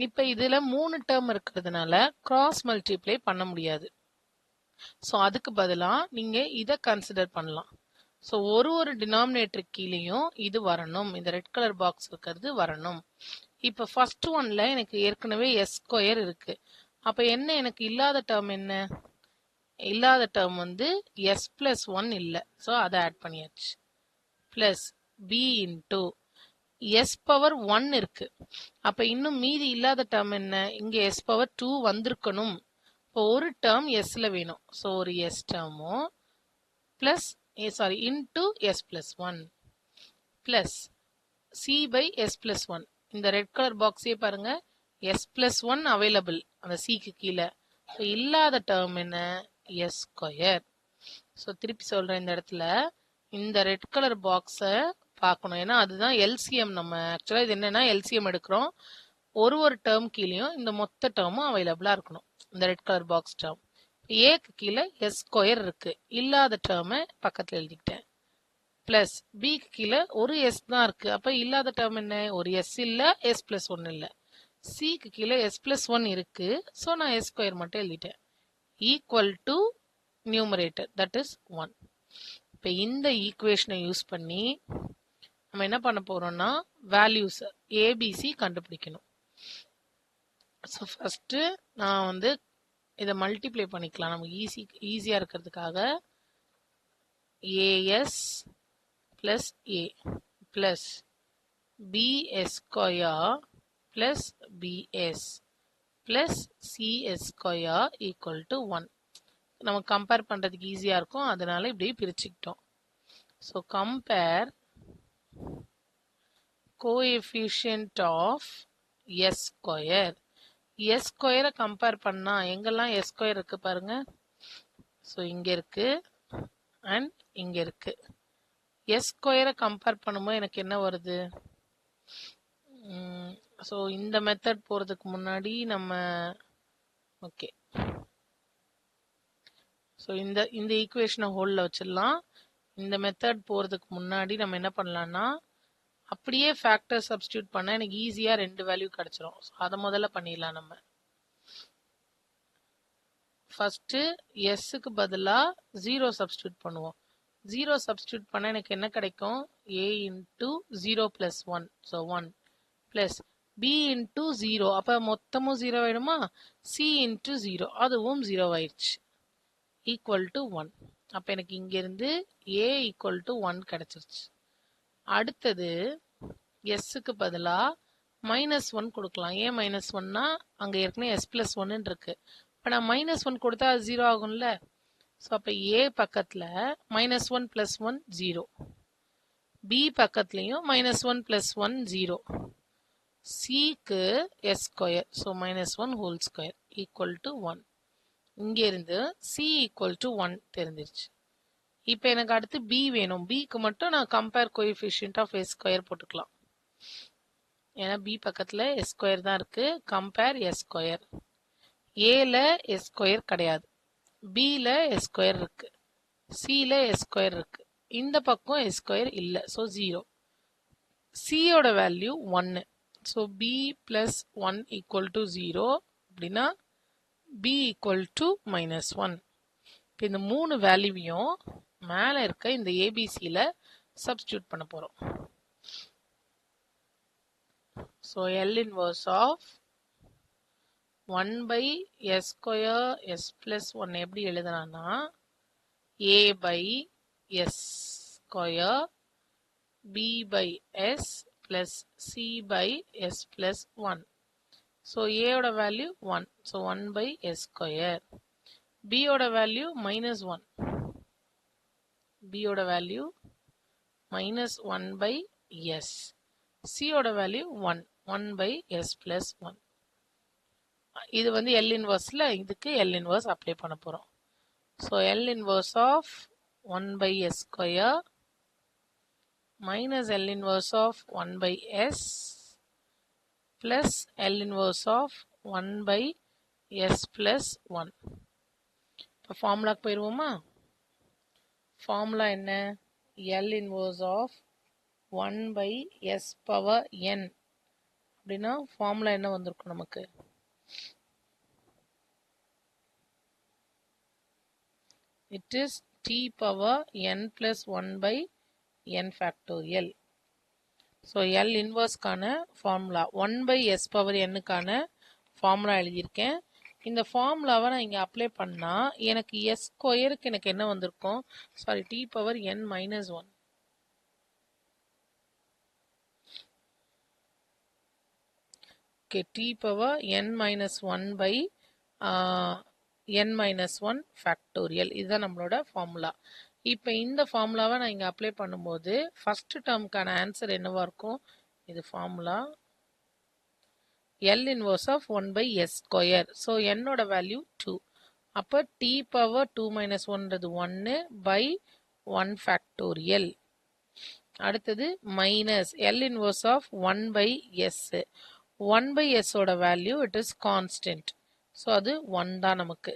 இப்போ இதில் 3 டேர்ம் இருக்கிறதுனால கிராஸ் மல்டிப்ளை பண்ண முடியாது. ஸோ அதுக்கு பதிலாக நீங்கள் இதை கன்சிடர் பண்ணலாம். ஸோ ஒரு டினாமினேட்டர் கீழேயும் இது வரணும், இந்த ரெட் கலர் பாக்ஸ் இருக்கிறது வரணும். இப்போ ஃபர்ஸ்ட் ஒன்ல எனக்கு ஏற்கனவே எஸ் ஸ்கொயர் இருக்கு. அப்போ என்ன எனக்கு இல்லாத டேர்ம் என்ன? இல்லாத டேர்ம் வந்து எஸ் பிளஸ் ஒன் இல்லை. ஸோ அதை ஆட் பண்ணியாச்சு. Plus B into s power one இருக்கு. அப்ப இன்னும் மீதி இல்லாத டேர்ம் என்ன? இங்க எஸ் பவர் டூ வந்திருக்கணும். இப்போ ஒரு டேர்ம் எஸ்ல வேணும். ஸோ ஒரு எஸ் டேர்மும் plus into s plus one plus c by s plus one. இந்த ரெட் கலர் பாக்ஸே பாருங்க, எஸ் பிளஸ் ஒன் அவைலபிள் அந்த சிக்கு கீழே. இல்லாத டேர்ம் என்ன? S square. ஸோ திருப்பி சொல்றேன், இந்த இடத்துல இந்த ரெட் கலர் பாக்ஸை பார்க்கணும். ஏன்னா அதுதான் எல்சிஎம். நம்ம ஆக்சுவலாக இது என்னன்னா எல்சிஎம் எடுக்கிறோம். ஒரு டேர்ம் கீழேயும் இந்த மொத்த டேர்மும் அவைலபிளாக இருக்கணும். இந்த ரெட் கலர் பாக்ஸ் டேர்ம் ஏக்கு கீழே எஸ் ஸ்கொயர் இருக்கு, இல்லாத டேர்மை பக்கத்தில் எழுதிக்கிட்டேன். பிளஸ் பிக்கு கீழே ஒரு எஸ் தான் இருக்கு. அப்போ இல்லாத டேர்ம் என்ன? ஒரு எஸ் இல்லை, எஸ் பிளஸ் ஒன் இல்லை. சிக்கு கீழே எஸ் பிளஸ் ஒன் இருக்கு. ஸோ நான் எஸ் ஸ்கொயர் மட்டும் எழுதிட்டேன். Equal to numerator that is one. இப்போ இந்த ஈக்குவேஷனை யூஸ் பண்ணி நம்ம என்ன பண்ண போறோம்னா வேல்யூஸ் ஏபிசி கண்டுபிடிக்கணும். ஸோ ஃபர்ஸ்ட் நான் வந்து இதை மல்டிப்ளை பண்ணிக்கலாம் நமக்கு ஈஸியாக இருக்கிறதுக்காக. A s plus a plus b s square plus b s plus c s square equal to one. நம்ம கம்பேர் பண்ணுறதுக்கு ஈஸியாக இருக்கும், அதனால இப்படி பிரிச்சுக்கிட்டோம். So compare coefficient of s square. S ஸ்கொயரை கம்பேர் பண்ணா எங்கெல்லாம் எஸ் ஸ்கொயர் இருக்கு பாருங்க. ஸோ இங்க இருக்கு அண்ட் இங்க இருக்கு. எஸ் ஸ்கொயரை கம்பேர் பண்ணும்போது எனக்கு என்ன வருது? ஸோ இந்த மெத்தட் போறதுக்கு முன்னாடி நம்ம ஓகே, ஸோ இந்த ஈக்குவேஷனை ஹோல்ல வச்சிடலாம். இந்த மெத்தட் போறதுக்கு முன்னாடி நம்ம என்ன பண்ணலாம்னா அப்படியே ஃபேக்டர் சப்ஸ்டியூட் பண்ண எனக்கு ஈஸியா ரெண்டு வேல்யூ கிடைச்சிரும். அதை முதல்ல பண்ணிடலாம். நம்ம ஃபர்ஸ்ட் எஸ்க்கு பதிலா 0 சப்ஸ்டியூட் பண்ணுவோம். 0 சப்ஸ்டியூட் பண்ண எனக்கு என்ன கிடைக்கும்? a into 0 plus 1, so 1 plus b into 0, அப்போ மொத்தமும் 0 ஆயிடுமா? c இன்டூ 0, அதுவும் 0 ஆயிடுச்சு, ஈக்குவல் டு 1. அப்போ எனக்கு இங்கிருந்து a ஈக்குவல் டு 1 கிடைச்சிருச்சு. அடுத்தது எஸ்ஸுக்கு பதிலாக -1 கொடுக்கலாம். ஏன் -1னா அங்கே ஏற்கனவே எஸ் பிளஸ் ஒன்னு இருக்கு. இப்போ நான் -1 கொடுத்தா அது 0 ஆகும்ல. ஸோ அப்போ ஏ பக்கத்தில் -1 + 1 0, பி பக்கத்துலையும் -1 + 1 0, சிக்கு s square, so -1 whole square equal to 1. இங்கே இருந்து சி ஈக்குவல் டு 1 தெரிஞ்சிருச்சு. இப்போ எனக்கு அடுத்து பி வேணும். பிக்கு மட்டும் நான் compare coefficient of s square போட்டுக்கலாம். ஏன்னா பி பக்கத்தில் எஸ் ஸ்கொயர் தான் இருக்கு. Compare s square. ஏல எஸ் ஸ்கொயர் கிடையாது, பில எஸ் ஸ்கொயர் இருக்கு, சில எஸ் ஸ்கொயர் இருக்கு. இந்த பக்கம் எஸ் ஸ்கொயர் இல்லை, ஸோ 0. சியோட value 1, so b plus 1 equal to 0. அப்படின்னா பி ஈக்குவல் டு -1. இப்போ இந்த மூணு வேல்யூவையும் மேலே இருக்க இந்த ஏபிசியில் சப்ஸ்டியூட் பண்ண போகிறோம். So L inverse of 1/s square s plus 1 எப்படி எழுதலாம்னா a/s square b/s plus c/s plus 1. So a-ஓட வேல்யூ 1, ஸோ 1/s ஸ்கொயர். b-ஓட வேல்யூ -1, b-ஓட வேல்யூ -1/s. c-ஓட வேல்யூ 1, 1/s plus 1. இது வந்து எல் இன்வர்ஸ்ல, இதுக்கு எல் இன்வர்ஸ் அப்ளை பண்ண போறோம். So L inverse of 1/s square minus L inverse of 1/s plus L inverse of 1/s plus 1. இப்போ ஃபார்முலாக்கு போயிடுவோமா? ஃபார்முலா என்ன? L inverse of 1/s power n. அப்படின்னா ஃபார்முலா என்ன வந்திருக்கும் நமக்கு? It is t power n plus 1 by n factorial. So L இன்வர்ஸ்க்கான formula 1 by s power என்னுக்கான ஃபார்முலா எழுதியிருக்கேன். இந்த ஃபார்முலாவை நான் இங்கே அப்ளை பண்ணால் எனக்கு எஸ் ஸ்கொயருக்கு எனக்கு என்ன வந்திருக்கும், sorry t power n minus 1. Okay, t power n minus 1 by n minus 1 factorial. இதுதான் நம்மளோட ஃபார்முலா. இப்போ இந்த ஃபார்முலாவை நான் இங்கே அப்ளை பண்ணும்போது ஃபர்ஸ்ட் டேர்முக்கான ஆன்சர் என்னவா இருக்கும், இது formula L inverse of 1 by s square. So என்னோட வேல்யூ 2. அப்போ t power 2 minus 1ன்றது 1 by 1 factorial. அடுத்தது minus L inverse of 1 by s. 1 by s ஓட value it is constant. So அது 1 தான் நமக்கு.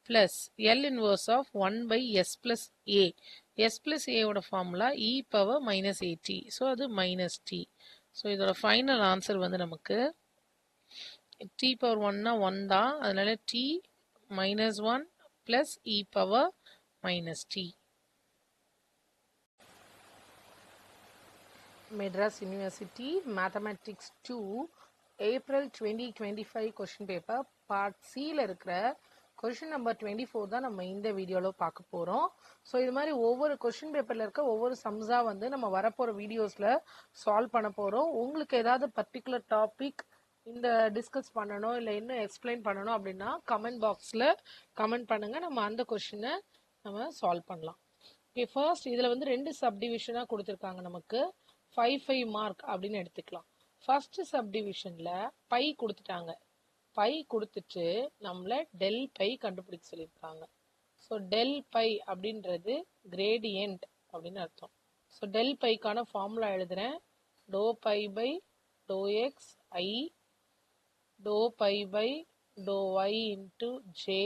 plus L inverse of 1 by s plus a. s plus a ஓட formula e power minus at. So அது minus t. So இதோட final answer வந்து நமக்கு t power 1னா 1 தான், அதனால t minus 1 plus e power minus t. Madras University Mathematics 2 April 2025 question paper part C ல இருக்கிற question number 24 தான் நம்ம இந்த வீடியோவில் பார்க்க போகிறோம். ஸோ இது மாதிரி ஒவ்வொரு கொஸ்டின் பேப்பரில் இருக்க ஒவ்வொரு சம்ஸாக வந்து நம்ம வரப்போகிற வீடியோஸில் சால்வ் பண்ண போகிறோம். உங்களுக்கு ஏதாவது பர்டிகுலர் டாபிக் இந்த டிஸ்கஸ் பண்ணணும் இல்லை இன்னும் எக்ஸ்பிளைன் பண்ணணும் அப்படின்னா கமெண்ட் பாக்ஸில் கமெண்ட் பண்ணுங்கள், நம்ம அந்த கொஸ்டினை நம்ம சால்வ் பண்ணலாம். ஓகே, ஃபர்ஸ்ட் இதில் வந்து 2 சப்டிவிஷனாக கொடுத்துருக்காங்க. நமக்கு 5 மார்க் அப்படின்னு எடுத்துக்கலாம். ஃபர்ஸ்ட் சப்டிவிஷனில் பை கொடுத்துட்டாங்க. பை கொடுத்துட்டு நம்மளை டெல் பை கண்டுபிடிக்க சொல்லியிருக்காங்க. ஸோ டெல் பை அப்படின்றது கிரேடியன்ட் அப்படின்னு அர்த்தம். ஸோ டெல் பைக்கான ஃபார்முலா எழுதுறேன். Doe by by to x i to by by to y into j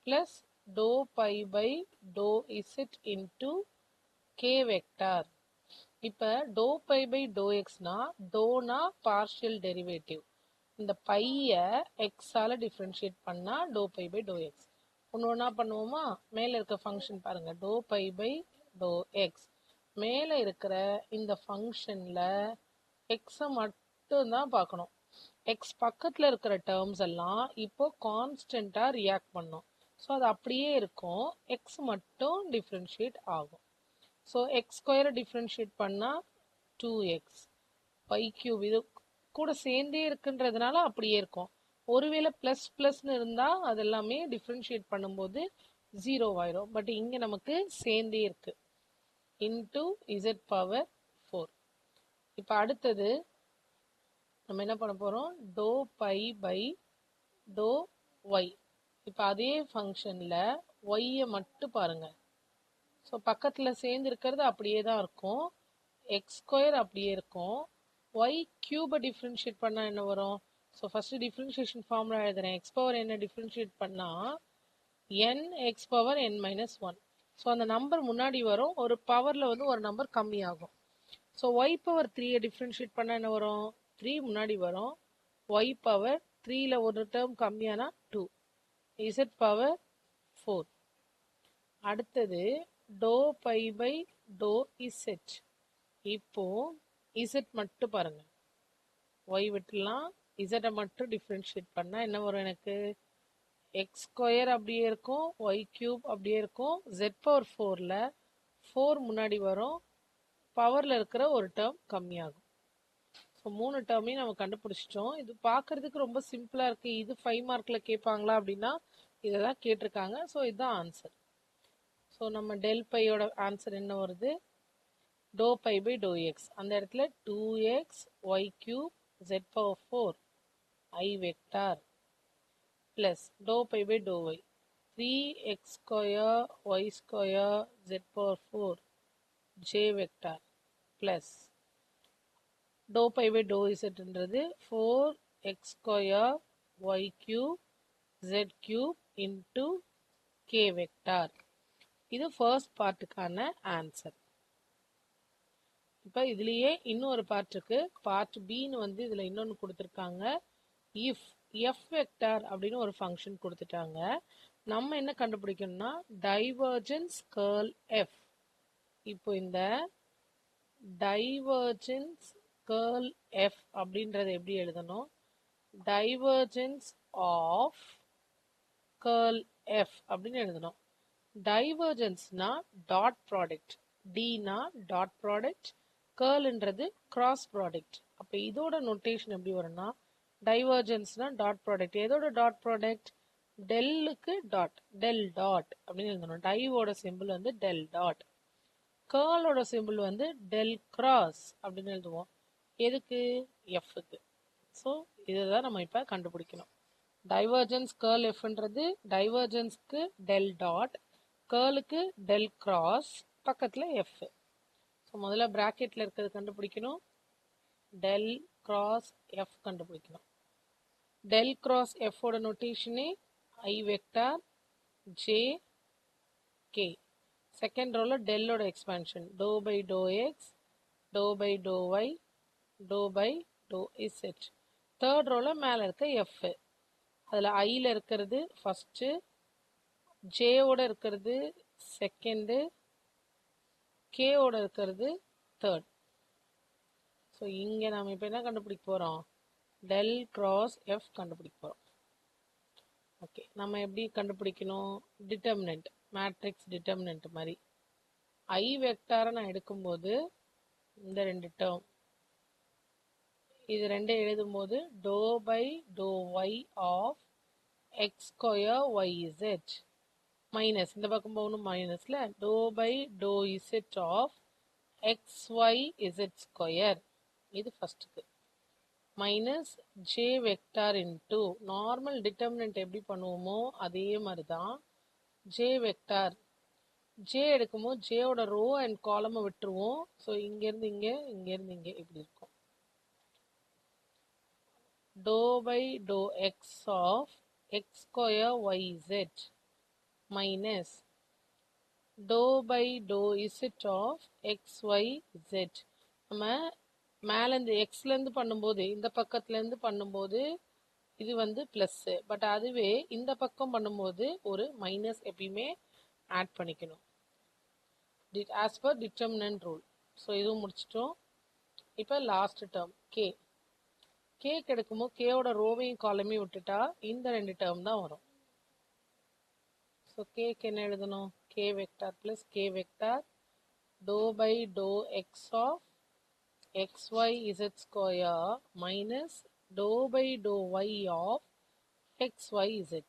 plus to by by to z into k vector. இப்போ doe by by doe எக்ஸ்னா டோனா partial derivative. இந்த பைய எக்ஸால differentiate பண்ணா doe by by to x. ஒன்று ஒன்றா பண்ணுவோமா? மேலே இருக்க ஃபங்க்ஷன் பாருங்க, doe by by to x. மேலே இருக்கிற இந்த ஃபங்க்ஷனில் எக்ஸை மட்டும்தான் பார்க்கணும். எக்ஸ் பக்கத்தில் இருக்கிற டேர்ம்ஸ் எல்லாம் இப்போ கான்ஸ்டண்ட்டாக ரியாக்ட் பண்ணும். ஸோ அது அப்படியே இருக்கும், எக்ஸ் மட்டும் டிஃப்ரென்ஷியேட் ஆகும். ஸோ எக்ஸ் ஸ்கொயரை டிஃப்ரென்ஷியேட் பண்ணால் 2x. ஒய் கியூப் இது கூட சேர்ந்தே இருக்குன்றதுனால அப்படியே இருக்கும். ஒருவேளை ப்ளஸ் ப்ளஸ்ன்னு இருந்தால் அது எல்லாமே டிஃப்ரென்ஷியேட் பண்ணும்போது 0 ஆயிரும். பட் இங்கே நமக்கு சேர்ந்தே இருக்கு. Into z power 4. இப்போ அடுத்தது நம்ம என்ன பண்ண போகிறோம், doe by by to y. இப்போ அதே ஃபங்க்ஷனில் ஒய்யை மட்டும் பாருங்க. ஸோ பக்கத்தில் சேர்ந்து இருக்கிறது அப்படியே தான் இருக்கும், எக்ஸ் ஸ்கொயர் அப்படியே இருக்கும். ஒய் கியூபை டிஃப்ரென்ஷியேட் பண்ணால் என்ன வரும்? ஸோ ஃபஸ்ட்டு டிஃப்ரென்ஷியேஷன் ஃபார்முலா எழுதுறேன். எக்ஸ் பவர் என்ன டிஃப்ரென்ஷியேட் பண்ணால் N X power n minus 1. So அந்த நம்பர் முன்னாடி வரும், ஒரு பவரில் வந்து ஒரு நம்பர் கம்மியாகும். ஸோ ஒய் பவர் 3யை டிஃப்ரென்ஷியேட் பண்ணால் என்ன வரும்? 3 முன்னாடி வரும், ஒய் பவர் 3ல் ஒரு டேர்ம் கம்மியானா 2, இசட் பவர் 4. அடுத்தது doe by by to z. இப்போ இசட் மட்டும் பாருங்க, ஒய் விட்டுலாம், இசட்டை மட்டும் டிஃப்ரென்ஷியேட் பண்ணால் என்ன வரும்? எனக்கு எக்ஸ் ஸ்கொயர் அப்படியே இருக்கும், ஒய் கியூப் அப்படியே இருக்கும், ஜெட் பவர் 4ல் 4 முன்னாடி வரும், பவரில் இருக்கிற ஒரு டேர்ம் கம்மியாகும். ஸோ 3 டேர்மையும் நம்ம கண்டுபிடிச்சிட்டோம். இது பார்க்கறதுக்கு ரொம்ப சிம்பிளாக இருக்குது. இது 5 மார்க்கில் கேட்பாங்களா அப்படின்னா இதை தான் கேட்டிருக்காங்க. ஸோ இதுதான் ஆன்சர். ஸோ நம்ம டெல் பையோட ஆன்சர் என்ன வருது? Doe by by to x. அந்த இடத்துல 2x y cube z power 4 i vector plus to by by to y 3x square y square z power 4 j vector plus to by by doe இசட்ன்றது 4x square y cube z cube into k vector. இது first பார்ட்டுக்கான answer. இப்போ இதுலேயே இன்னொரு part இருக்கு, part பின்னு வந்து இதில் இன்னொன்று கொடுத்துருக்காங்க. இஃப் எஃப் வெக்டார் அப்படின்னு ஒரு ஃபங்க்ஷன் கொடுத்துட்டாங்க. நம்ம என்ன கண்டுபிடிக்கணும்னா டைவர்ஜென்ஸ் கர்ல் எஃப். இப்போ இந்த டைவர்ஜென்ஸ் கர்ல் எஃப் அப்படின்றத எப்படி எழுதணும்? டைவர்ஜென்ஸ் ஆஃப் கர்ல் எஃப் அப்படின்னு எழுதணும். டைவர்ஜென்ஸ்னா டாட் ப்ராடக்ட், டினா டாட் ப்ராடக்ட், கர்ல்ன்றது கிராஸ் ப்ராடக்ட். அப்போ இதோட நோட்டேஷன் எப்படி வரும்னா டைவர்ஜென்ஸ்னா டாட் ப்ராடக்ட். எதோட டாட் ப்ராடக்ட்? டெல்லுக்கு டாட், டெல் டாட் அப்படின்னு எழுதணும். டைவோட சிம்பிள் வந்து டெல் டாட். கர்லோட சிம்பிள் வந்து டெல் கிராஸ் அப்படின்னு எழுதுவோம். எதுக்கு? எஃப்க்கு. ஸோ இதுதான் நம்ம இப்போ கண்டுபிடிக்கணும். டைவர்ஜென்ஸ் கர்ல் எஃப்ன்றது டைவர்ஜென்ஸ்க்கு டெல் டாட், கர்லுக்கு டெல் கிராஸ், பக்கத்தில் எஃப். ஸோ முதல்ல ப்ராக்கெட்டில் இருக்கிறது கண்டுபிடிக்கணும். டெல் கிராஸ் எஃப் கண்டுபிடிக்கணும். டெல் கிராஸ் எஃபோட நோட்டேஷனே i vector j k. Second ரோவில் டெல்லோட expansion to by to x, doe by to y, doe by to z. Third ரோவில் மேலே இருக்க எஃப். அதில் ஐயில் இருக்கிறது ஃபஸ்ட்டு, ஜேவோட இருக்கிறது செகண்டு, கேவோட இருக்கிறது தேர்ட். ஸோ இங்கே நம்ம இப்போ என்ன கண்டுபிடிக்க போகிறோம்? டெல் கிராஸ் எஃப் கண்டுபிடிக்க போகிறோம். ஓகே, நம்ம எப்படி கண்டுபிடிக்கணும்? டிட்டர்மினன்ட், மேட்ரிக்ஸ் டிட்டர்மினன்ட் மாதிரி ஐ வெக்டாரை நான் எடுக்கும்போது இந்த ரெண்டு டேர்ம், இது ரெண்டே எழுதும்போது doe by to y of x square y z minus, இந்த பக்கம் போகணும் மைனஸில், doe by to z of x y z square, இது ஃபஸ்ட்டுக்கு, minus j vector into normal determinant எப்படி பண்ணுவோமோ அதே மாதிரி தான் ஜே வெக்டார். ஜே எடுக்கும்போது ஜேவோட ரோ அண்ட் காலமை விட்டுருவோம். ஸோ இங்கேருந்து இங்கே, இங்கேருந்து இங்கே இப்படி இருக்கும். Doe by to x of x square y z minus doe by to z of x y z. நம்ம மேலேருந்து எக்ஸ்லேருந்து பண்ணும்போது, இந்த பக்கத்துலேருந்து பண்ணும்போது இது வந்து ப்ளஸ்ஸு, பட் அதுவே இந்த பக்கம் பண்ணும்போது ஒரு மைனஸ் எப்பயுமே ஆட் பண்ணிக்கணும் as per determinant rule. So இதுவும் முடிச்சிட்டோம். இப்போ லாஸ்ட் டேர்ம் கே. கேக்கு எடுக்கும்போது கேவோட ரோவையும் காலமையும் விட்டுட்டா இந்த ரெண்டு டேர்ம் தான் வரும். ஸோ கேக்கு என்ன எழுதணும்? K vector plus k vector doe by to x of xy z square minus dou by dou y of xy z.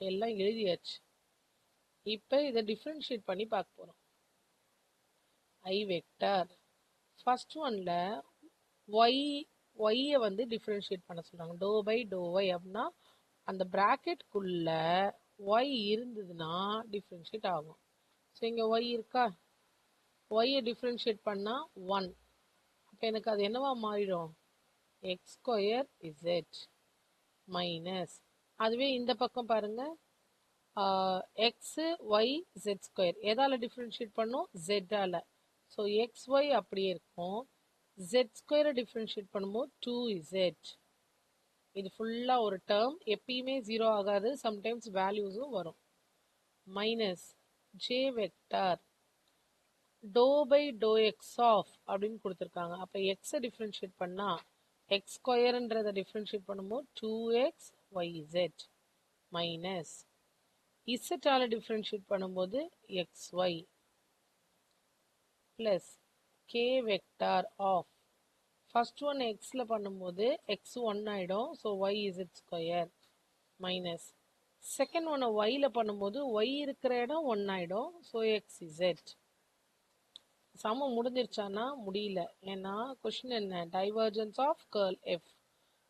எல்லாம் எழுதியாச்சு. இப்போ இதை டிஃப்ரென்ஷியேட் பண்ணி பார்க்க போகிறோம். ஐ வெக்டார் ஃபர்ஸ்ட் ஒன்ல ஒய்யை வந்து டிஃப்ரென்ஷியேட் பண்ண சொல்கிறாங்க. டோ பை டோ ஒய் அப்படின்னா அந்த ப்ராக்கெட்குள்ள ஒய் இருந்ததுன்னா டிஃப்ரென்ஷியேட் ஆகும். ஸோ இங்கே ஒய் இருக்கா? ஒய்யை டிஃப்ரென்ஷியேட் பண்ணால் 1. அப்போ எனக்கு அது என்னவா மாறிடும்? எக்ஸ் ஸ்கொயர் இசட் மைனஸ், அதுவே இந்த பக்கம் பாருங்கள், எக்ஸு ஒய் ஜெட் ஸ்கொயர் எதால் டிஃப்ரென்ஷியேட் பண்ணும்? ஜெட்டால். ஸோ எக்ஸ் ஒய் அப்படியே இருக்கும். ஜெட் ஸ்கொயரை டிஃப்ரென்ஷியேட் பண்ணும்போது 2z. இது ஃபுல்லாக ஒரு டேர்ம், எப்பயுமே 0 ஆகாது, சம்டைம்ஸ் வேல்யூஸும் வரும். Minus j vector doe by to x of அப்படின்னு கொடுத்துருக்காங்க. அப்போ எக்ஸை டிஃப்ரென்ஷியேட் பண்ணால் எக்ஸ் ஸ்கொயர்ன்றதை டிஃப்ரென்ஷியேட் பண்ணும்போது 2x yz மைனஸ் இசட்டால் டிஃப்ரென்ஷியேட் பண்ணும்போது xy plus k vector of first one எக்ஸில் பண்ணும்போது எக்ஸ் 1 ஆகிடும். So y z square minus second ஒன்னை ஒயில் பண்ணும்போது ஒய் இருக்கிற இடம் 1 ஆகிடும். So x z. சமம் முடிஞ்சிருச்சானா முடியல. ஏன்னா கொஷின் என்ன? Divergence of curl f.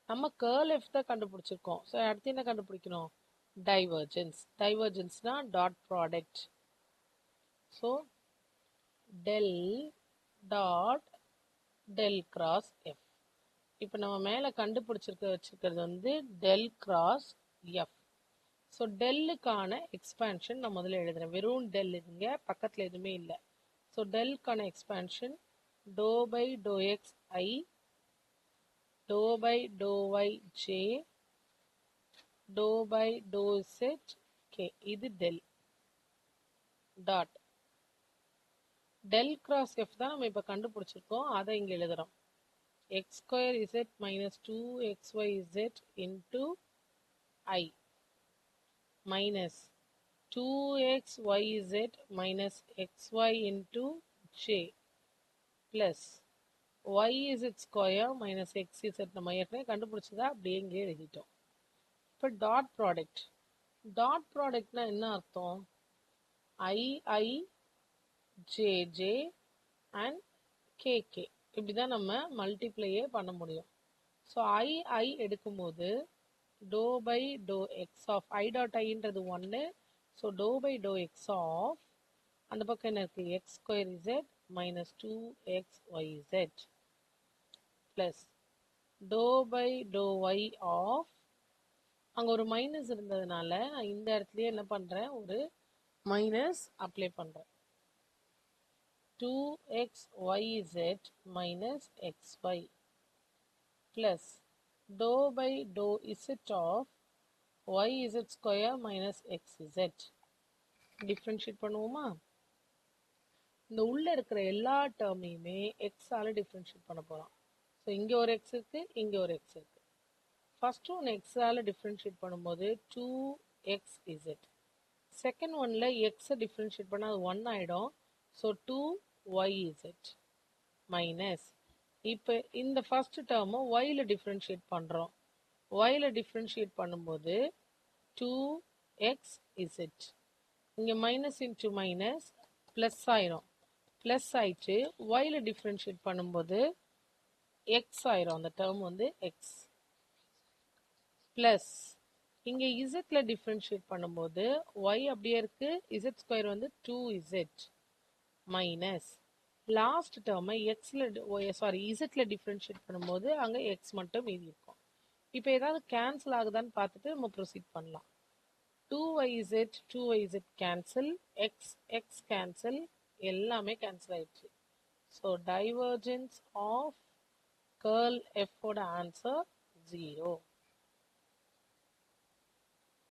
நம்ம கர்ல் எஃப் தான் கண்டுபிடிச்சிருக்கோம். ஸோ அடுத்து என்ன கண்டுபிடிக்கணும்? டைவர்ஜென்ஸ். டைவர்ஜென்ஸ்னா dot product. So del dot del cross f. இப்போ நம்ம மேலே வச்சிருக்கிறது வந்து டெல் கிராஸ் எஃப். ஸோ டெல்லுக்கான எக்ஸ்பான்ஷன் நான் முதல்ல எழுதுறேன். வெறும் டெல் இங்க பக்கத்தில் எதுவுமே இல்லை. ஸோ டெல்லுக்கான expansion to by to x i, to by to y j, doh by to z k இது del dot del cross f தான் நம்ம இப்ப கண்டுபிடிச்சிருக்கோம், அதை இங்க எழுதுறோம். x square z minus 2xyz into I minus 2xyz minus xy into j plus yz square minus xz நம்ம ஏற்கனவே கண்டுபிடிச்சதா அப்படியே இங்கே எழுதிட்டோம். இப்போ டாட் ப்ராடக்ட்னா என்ன அர்த்தம்? I jj and kk இப்படிதான் நம்ம மல்டிப்ளையே பண்ண முடியும். ஸோ I எடுக்கும்போது doh by to x of I dot ஐன்றது 1, so doh by to x of அந்த பக்கம் என்ன இருக்கு, x square z minus 2xyz plus to by to y of, அங்கே ஒரு மைனஸ் இருந்ததுனால நான் இந்த இடத்துலயே என்ன பண்ணுறேன், ஒரு மைனஸ் அப்ளை பண்ணுறேன். 2xyz minus xy plus dou by dou z of yz square minus xz. Differentiate பண்ணுவோமா? இந்த உள்ள இருக்கிற எல்லா டேர்மையுமே x ஆல டிஃப்ரென்ஷியேட் பண்ண போறோம். ஸோ இங்கே ஒரு x இருக்கு, இங்கே ஒரு x இருக்கு. ஃபர்ஸ்ட் ஒன் x ஆல டிஃப்ரென்ஷியேட் பண்ணும்போது 2xz. செகண்ட் ஒன்ல x டிஃப்ரென்ஷியேட் பண்ணால் அது 1 ஆயிடும். ஸோ 2yz மைனஸ், இப்போ இந்த ஃபர்ஸ்ட் டேர்மை ஒய்ல டிஃப்ரென்ஷியேட் பண்ணுறோம். ஒய்ல டிஃப்ரென்ஷியேட் பண்ணும்போது 2xz, இங்கே மைனஸ் இன்ட்டு மைனஸ் ப்ளஸ் ஆயிரும், ப்ளஸ் ஆயிட்டு ஒய்ல டிஃப்ரென்ஷியேட் பண்ணும்போது எக்ஸ் ஆயிரும், அந்த டேர்ம் வந்து எக்ஸ் ப்ளஸ் இங்கே இசட்ல டிஃப்ரென்ஷியேட் பண்ணும்போது ஒய் அப்படியே இருக்கு, இசட் ஸ்கொயர் வந்து 2z மைனஸ் லாஸ்ட் டேர்மை இசட்ல டிஃப்ரென்ஷியேட் பண்ணும்போது அங்கே எக்ஸ் மட்டும் மீதி இருக்கும். இப்போ ஏதாவது கேன்சல் ஆகுதான்னு பார்த்துட்டு நம்ம ப்ரொசீட் பண்ணலாம். 2yz கேன்சல், எக்ஸ் கேன்சல், எல்லாமே கேன்சல் ஆயிடுச்சு. So divergence of curl F ஓட ஆன்சர் 0.